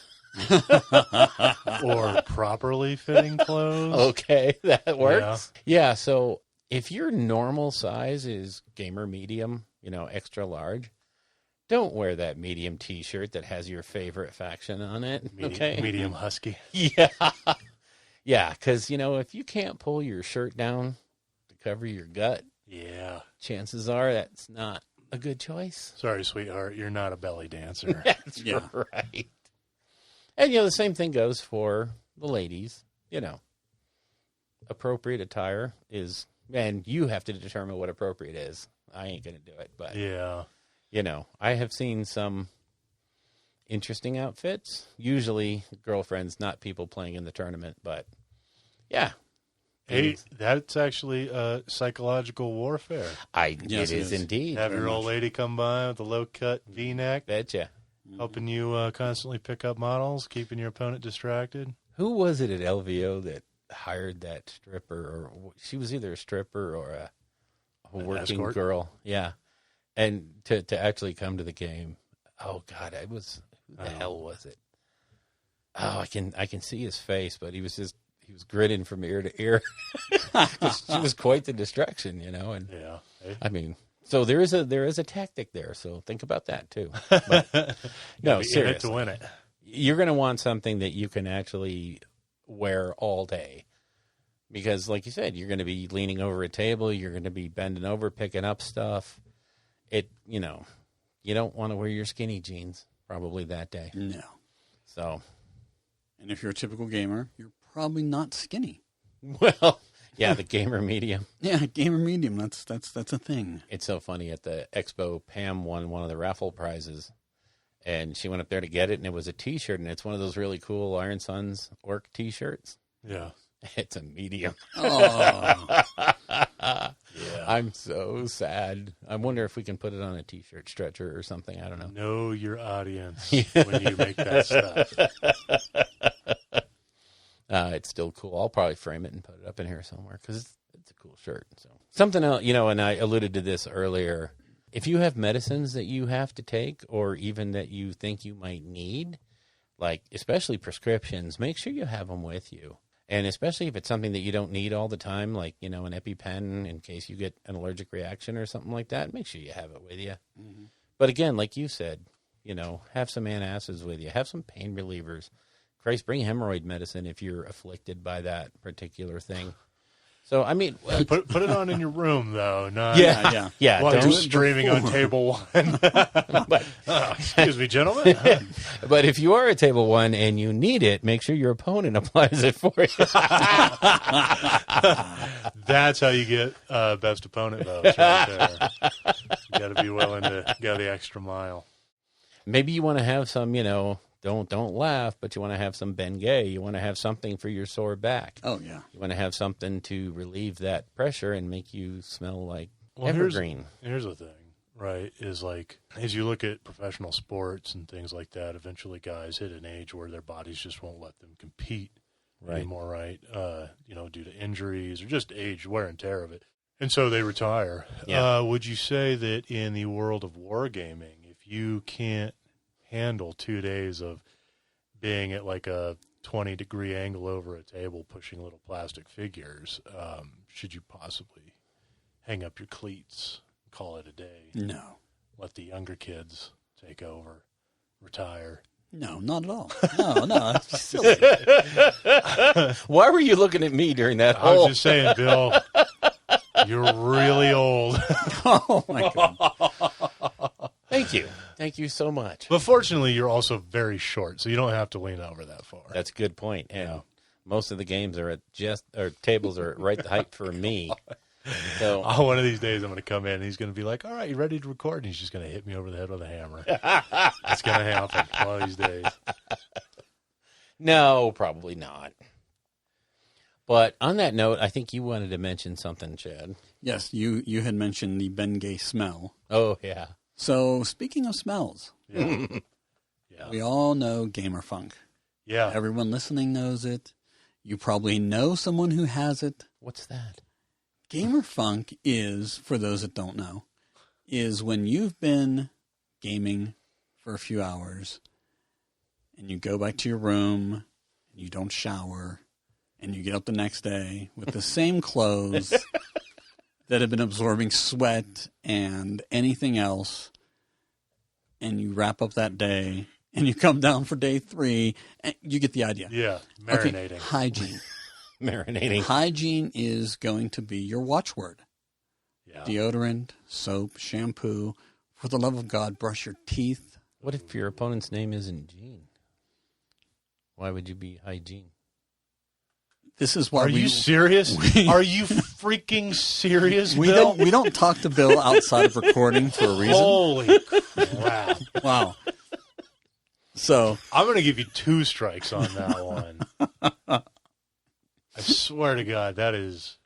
Or properly fitting clothes. Okay, that works. Yeah, so if your normal size is gamer medium, extra large, don't wear that medium T-shirt that has your favorite faction on it. Medium husky. Yeah. Yeah, because, if you can't pull your shirt down to cover your gut, chances are that's not a good choice. Sorry, sweetheart, you're not a belly dancer. That's right. And, the same thing goes for the ladies. Appropriate attire is, and you have to determine what appropriate is. I ain't going to do it, but, I have seen some interesting outfits. Usually girlfriends, not people playing in the tournament, but yeah. Hey, that's actually psychological warfare. It is indeed. Have your old lady come by with a low-cut V-neck. Betcha. Helping you constantly pick up models, keeping your opponent distracted. Who was it at LVO that hired that stripper? Or she was either a stripper or a working escort? Girl. Yeah. And to actually come to the game. Oh, God, who the hell was it? Oh, I can see his face, but he was grinning from ear to ear. She was quite the distraction, and I mean, so there is a tactic there. So think about that too. But, no, seriously, to win it, you're going to want something that you can actually wear all day, because, like you said, you're going to be leaning over a table, you're going to be bending over, picking up stuff. You don't want to wear your skinny jeans probably that day. No. So, and if you're a typical gamer, you're probably not skinny. Well, yeah, the gamer medium. Yeah, gamer medium. That's a thing. It's so funny. At the expo, Pam won one of the raffle prizes, and she went up there to get it, and it was a T-shirt, and it's one of those really cool Iron Sons orc T-shirts. Yeah. It's a medium. Oh. Yeah. I'm so sad. I wonder if we can put it on a T-shirt stretcher or something. I don't know. Know your audience when you make that stuff. It's still cool. I'll probably frame it and put it up in here somewhere because it's a cool shirt. So something else, and I alluded to this earlier. If you have medicines that you have to take, or even that you think you might need, like especially prescriptions, make sure you have them with you. And especially if it's something that you don't need all the time, like, an EpiPen in case you get an allergic reaction or something like that, make sure you have it with you. Mm-hmm. But again, like you said, have some antacids with you. Have some pain relievers. Christ, bring hemorrhoid medicine if you're afflicted by that particular thing. So, I mean... Put it on in your room, though. Not Yeah. while Don't you're streaming on table one. Excuse me, gentlemen. But if you are at table one and you need it, make sure your opponent applies it for you. That's how you get best opponent votes right there. You got to be willing to go the extra mile. Maybe you want to have some, don't laugh, but you want to have some Bengay. You want to have something for your sore back. Oh, yeah. You want to have something to relieve that pressure and make you smell like evergreen. Here's the thing, right, is like, as you look at professional sports and things like that, eventually guys hit an age where their bodies just won't let them compete anymore, right? Due to injuries or just age, wear and tear of it. And so they retire. Yeah. Would you say that in the world of wargaming, if you can't handle 2 days of being at like a 20-degree angle over a table pushing little plastic figures, should you possibly hang up your cleats and call it a day? No. Let the younger kids take over, retire. No, not at all. No, that's silly. Why were you looking at me during that I was whole... just saying, Bill, you're really old. Oh, my God. Thank you. Thank you so much. But fortunately, you're also very short, so you don't have to lean over that far. That's a good point. And most of the games are tables are at right the height for me. So One of these days, I'm going to come in, and he's going to be like, all right, you ready to record? And he's just going to hit me over the head with a hammer. It's going to happen one of these days. no, probably not. But on that note, I think you wanted to mention something, Chad. Yes, you had mentioned the Bengay smell. Oh, yeah. So, speaking of smells, Yeah. we all know gamer funk. Yeah. Everyone listening knows it. You probably know someone who has it. What's that? Gamer funk is, for those that don't know, is when you've been gaming for a few hours and you go back to your room and you don't shower and you get up the next day with the same clothes that have been absorbing sweat and anything else, and you wrap up that day and you come down for day 3, and you get the idea. Yeah. Marinating. Okay, hygiene. Marinating. Hygiene is going to be your watchword. Yeah. Deodorant, soap, shampoo. For the love of God, brush your teeth. What if your opponent's name isn't Gene? Why would you be hygiene? This is why Are you serious? Are you freaking serious, we Bill? don't talk to Bill outside of recording for a reason. Holy crap. Wow. So I'm going to give you 2 strikes on that one. I swear to God, that is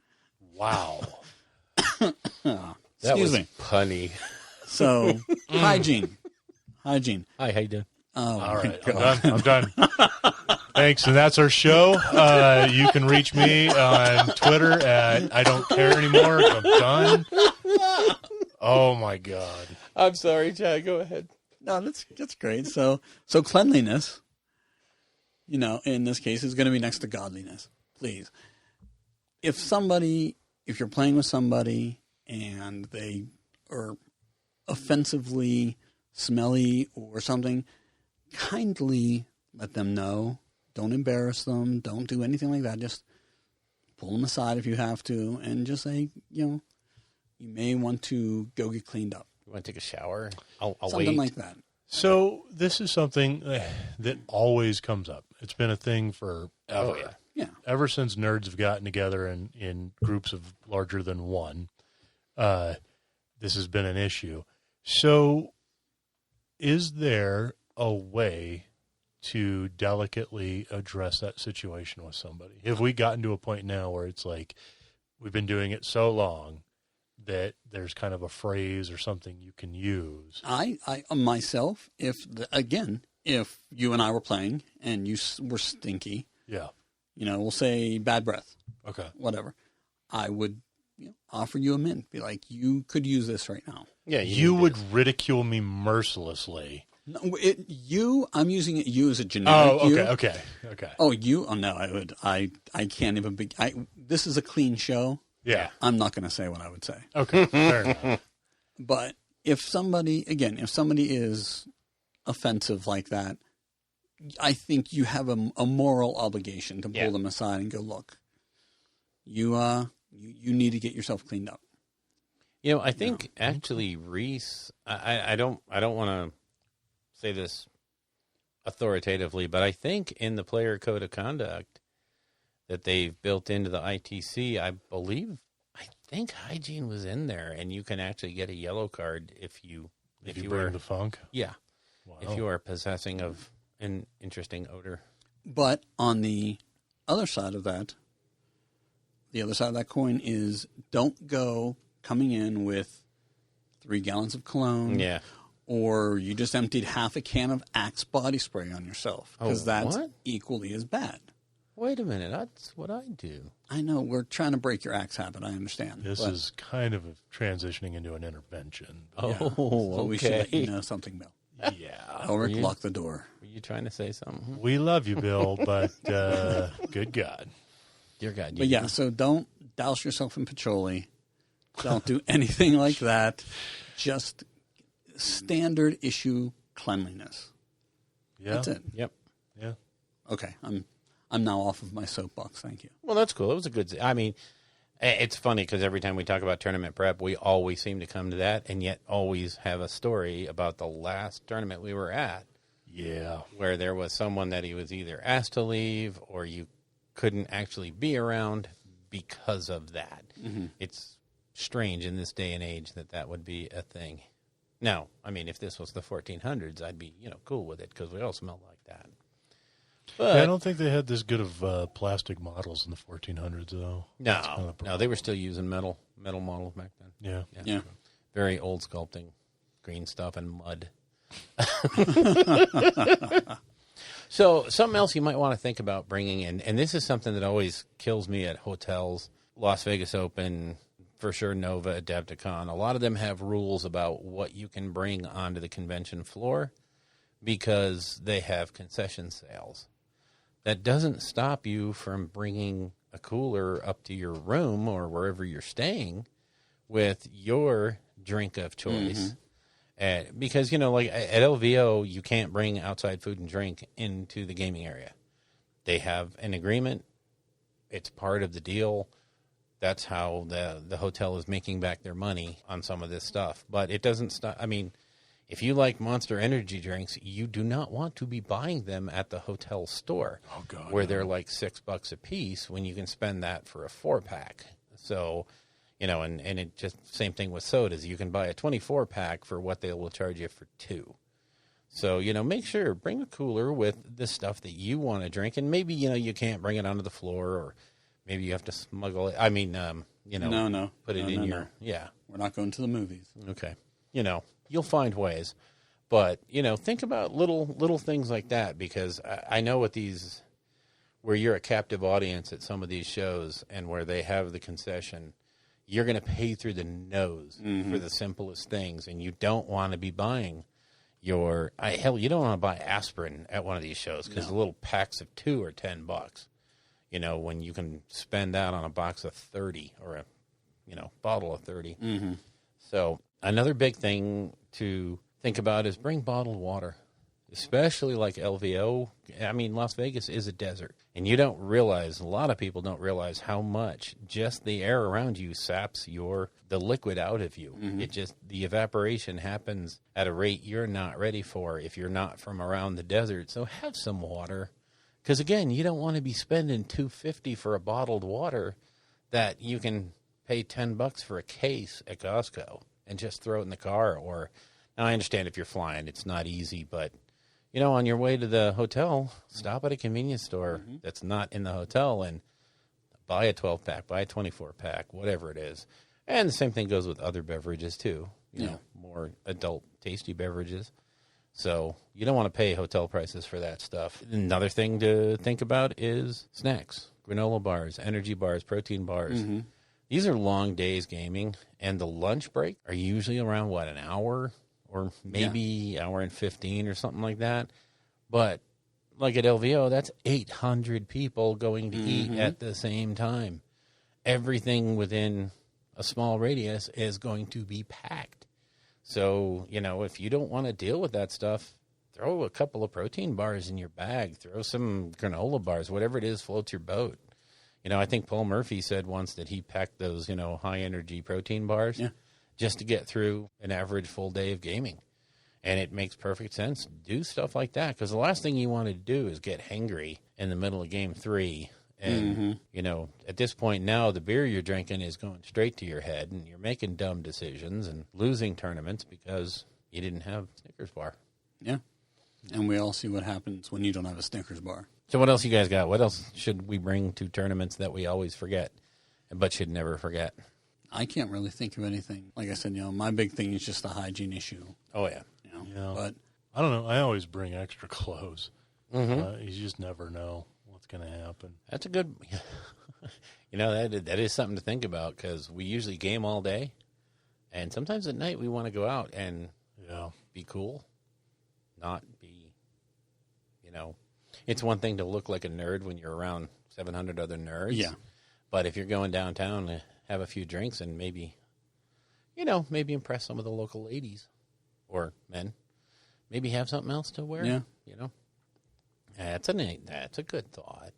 wow. That excuse was me. punny. So hygiene. Hygiene. Hi, how you doing? Oh, All my right, God. I'm done. Thanks, and that's our show. You can reach me on Twitter at I don't care anymore. I'm done. Oh my God. I'm sorry, Chad. Go ahead. No, that's great. So cleanliness, in this case, is going to be next to godliness. Please. If you're playing with somebody and they are offensively smelly or something, kindly let them know. Don't embarrass them. Don't do anything like that. Just pull them aside if you have to and just say, you may want to go get cleaned up. You want to take a shower? I'll Something wait. like that. So this is something that always comes up. It's been a thing forever. Oh, yeah. Yeah. Ever since nerds have gotten together in groups of larger than one, this has been an issue. So is there a way to delicately address that situation with somebody? Have we gotten to a point now where it's like we've been doing it so long that there's kind of a phrase or something you can use? I myself, if you and I were playing and you were stinky, Yeah. we'll say bad breath, Okay. whatever, I would offer you a mint. Be like, you could use this right now. Yeah, You would ridicule me mercilessly. No, I'm using it you as a generic. Oh, you. okay. Oh, you? Oh, no, I would. I can't even be. This is a clean show. Yeah. I'm not going to say what I would say. Okay. Fair enough. But if somebody is offensive like that, I think you have a moral obligation to pull them aside and go, look, you need to get yourself cleaned up. I think actually Reese, I don't want to say this authoritatively, but I think in the player code of conduct that they've built into the ITC, I think hygiene was in there, and you can actually get a yellow card if you bring the funk. Yeah. Wow. If you are possessing of an interesting odor. But on the other side of that, coin is don't go coming in with 3 gallons of cologne. Yeah. Or you just emptied half a can of Axe body spray on yourself. Because that's what? equally as bad. Wait a minute. That's what I do. I know. We're trying to break your Axe habit. I understand. This is kind of transitioning into an intervention. Oh, So we should okay. let you know something, Bill. Yeah. Elric, lock the door. Were you trying to say something? We love you, Bill, but good God. Dear God. But yeah, so don't douse yourself in patchouli. Don't do anything like that. Just standard issue cleanliness. Yeah. That's it. Yep. Yeah. Okay, I'm now off of my soapbox. Thank you. Well, that's cool. It was a good. I mean, it's funny because every time we talk about tournament prep, we always seem to come to that, and yet always have a story about the last tournament we were at. Yeah. Where there was someone that he was either asked to leave or you couldn't actually be around because of that. Mm-hmm. It's strange in this day and age that would be a thing. Now, I mean, if this was the 1400s, I'd be, cool with it because we all smelled like that. But Yeah, I don't think they had this good of plastic models in the 1400s, though. no, they were still using metal models back then. Yeah. Very old sculpting, green stuff and mud. So something else you might want to think about bringing in, and this is something that always kills me at hotels, Las Vegas Open, for sure Nova, Adepticon. A lot of them have rules about what you can bring onto the convention floor because they have concession sales. That doesn't stop you from bringing a cooler up to your room or wherever you're staying with your drink of choice. Because, like at LVO, you can't bring outside food and drink into the gaming area. They have an agreement. It's part of the deal. That's how the hotel is making back their money on some of this stuff. But it doesn't stop. I mean, if you like Monster Energy drinks, you do not want to be buying them at the hotel store. Oh, God. Where they're like $6 a piece when you can spend that for a 4-pack. So... and it just same thing with sodas. You can buy a 24-pack for what they will charge you for 2. So, make sure, bring a cooler with the stuff that you want to drink. And maybe, you can't bring it onto the floor or maybe you have to smuggle it. I mean, No. Put it in your, No. yeah. We're not going to the movies. Okay. You'll find ways. But, think about little things like that because I know with these, where you're a captive audience at some of these shows and where they have the concession, you're going to pay through the nose for the simplest things, and you don't want to be buying you don't want to buy aspirin at one of these shows because the little packs of 2 are $10. When you can spend that on a box of 30 or a bottle of 30. Mm-hmm. So another big thing to think about is bring bottled water. Especially like LVO. I mean, Las Vegas is a desert. And a lot of people don't realize how much just the air around you saps the liquid out of you. Mm-hmm. The evaporation happens at a rate you're not ready for if you're not from around the desert. So have some water. Because again, you don't want to be spending $2.50 for a bottled water that you can pay $10 for a case at Costco and just throw it in the car. Now I understand if you're flying, it's not easy, but on your way to the hotel, stop at a convenience store that's not in the hotel and buy a 12-pack, buy a 24-pack, whatever it is. And the same thing goes with other beverages, too. More adult, tasty beverages. So you don't want to pay hotel prices for that stuff. Another thing to think about is snacks, granola bars, energy bars, protein bars. Mm-hmm. These are long days gaming, and the lunch break are usually around, an hour? Or maybe hour and 15 or something like that. But like at LVO, that's 800 people going to eat at the same time. Everything within a small radius is going to be packed. So, if you don't want to deal with that stuff, throw a couple of protein bars in your bag. Throw some granola bars, whatever it is, floats your boat. I think Paul Murphy said once that he packed those, high-energy protein bars. Yeah. Just to get through an average full day of gaming. And it makes perfect sense. Do stuff like that. Because the last thing you want to do is get hangry in the middle of game 3. And, at this point now, the beer you're drinking is going straight to your head. And you're making dumb decisions and losing tournaments because you didn't have Snickers bar. Yeah. And we all see what happens when you don't have a Snickers bar. So what else you guys got? What else should we bring to tournaments that we always forget but should never forget? I can't really think of anything. Like I said, my big thing is just the hygiene issue. Oh, yeah. But I don't know. I always bring extra clothes. Mm-hmm. You just never know what's going to happen. That's a good, that is something to think about because we usually game all day. And sometimes at night we want to go out and be cool, not be You know, it's one thing to look like a nerd when you're around 700 other nerds. Yeah. But if you're going downtown to have a few drinks and maybe, you know, maybe impress some of the local ladies or men, maybe have something else to wear. Yeah. You know, that's a good thought.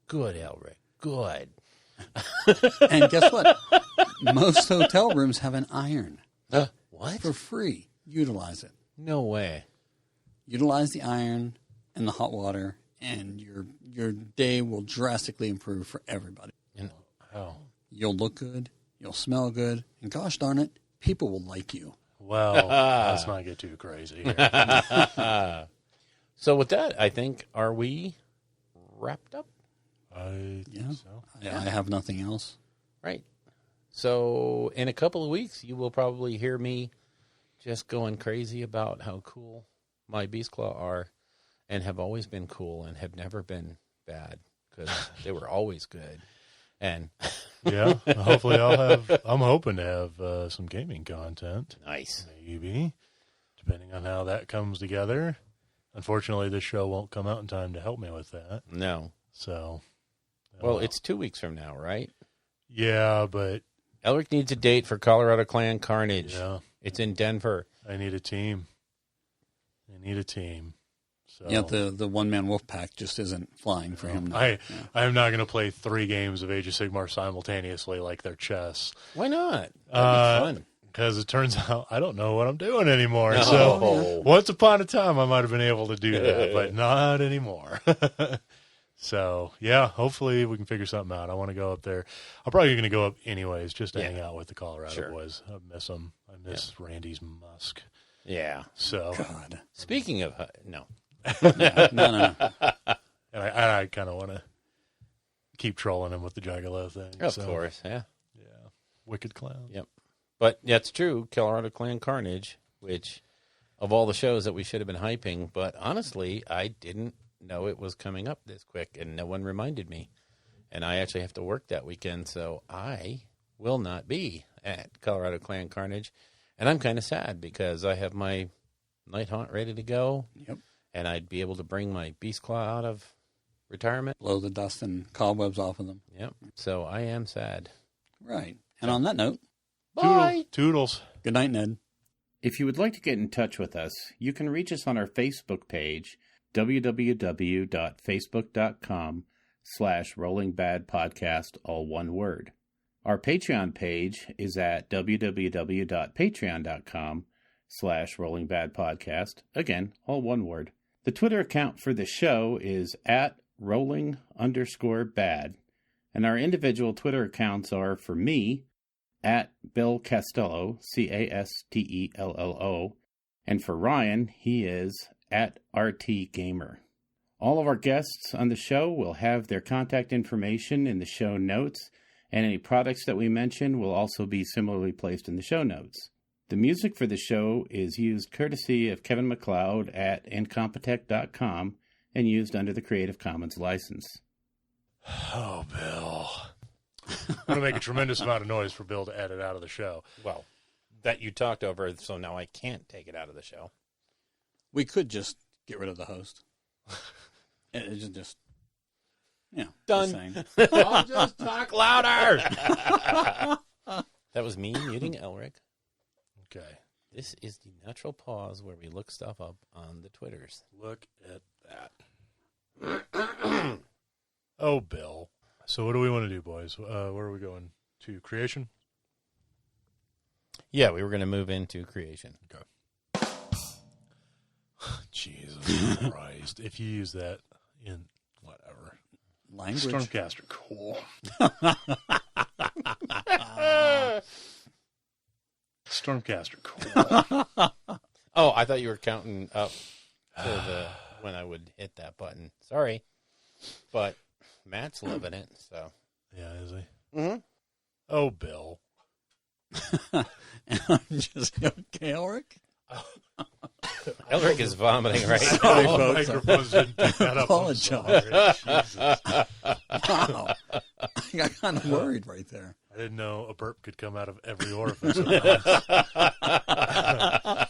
Good, Elric. Good. And guess what? Most hotel rooms have an iron What? for free. Utilize it. No way. Utilize the iron and the hot water, and your day will drastically improve for everybody. And, Oh. You'll look good. You'll smell good. And gosh darn it, people will like you. Well, let's not get too crazy here. so with that, I think, are we wrapped up? I think so. I have nothing else. Right. So in a couple of weeks, you will probably hear me just going crazy about how cool my Beast Claw are and have always been cool and have never been bad because they were always good. And Yeah, hopefully I'm hoping to have some gaming content. nice. Maybe, depending on how that comes together. Unfortunately, this show won't come out in time to help me with that. No. So, Well, it's 2 weeks from now, right? yeah, but Elric needs a date for Colorado Clan Carnage. yeah, It's in Denver. I need a team. So Yeah, the one-man wolf pack just isn't flying for him now. I am not going to play 3 games of Age of Sigmar simultaneously like they're chess. Why not? That'd be fun. Because it turns out I don't know what I'm doing anymore. No. So once upon a time, I might have been able to do that, but not anymore. So, yeah, hopefully we can figure something out. I want to go up there. I'm probably going to go up anyways just to hang out with the Colorado boys. I miss them. I miss Randy's musk. Yeah. So, God. Speaking of, no. No. and I kind of want to keep trolling him with the Juggalo thing. Of so, course, yeah. Yeah. Wicked Clown. Yep. But that's true, Colorado Clan Carnage, which of all the shows that we should have been hyping, but honestly, I didn't know it was coming up this quick, and no one reminded me. And I actually have to work that weekend, so I will not be at Colorado Clan Carnage. And I'm kind of sad because I have my Night Haunt ready to go. Yep. And I'd be able to bring my Beast Claw out of retirement. Blow the dust and cobwebs off of them. Yep. So I am sad. Right. And on that note, Bye. Toodles. good night, Ned. If you would like to get in touch with us, you can reach us on our Facebook page, www.facebook.com/rollingbadpodcast, all one word. Our Patreon page is at www.patreon.com/rollingbadpodcast, again, all one word. The Twitter account for the show is at rolling_bad, and our individual Twitter accounts are, for me, at Bill Castello, Castello, and for Ryan, he is at RT Gamer. All of our guests on the show will have their contact information in the show notes, and any products that we mention will also be similarly placed in the show notes. The music for the show is used courtesy of Kevin MacLeod at Incompetech.com and used under the Creative Commons license. Oh, Bill. I'm going to make a tremendous amount of noise for Bill to edit out of the show. Well, that you talked over, so now I can't take it out of the show. We could just get rid of the host. It's just Done. just saying. I'll just talk louder. That was me muting Elric. Okay. This is the natural pause where we look stuff up on the Twitters. Look at that. Oh, Bill. So what do we want to do, boys? Where are we going? To creation? Yeah, we were going to move into creation. Okay. Jesus Christ. If you use that in whatever. Language. Stormcaster, cool. Stormcaster, cool. Oh, I thought you were counting up to when I would hit that button. Sorry. But Matt's loving it, so. Yeah, is he? Mm-hmm. Oh, Bill. I'm just okay, Ulrich. Elric is vomiting right now. Sorry, Oh, folks. microphones didn't pick that up. I'm Apologize. sorry. Jesus. Wow. I got kind of worried right there. I didn't know a burp could come out of every orifice at once.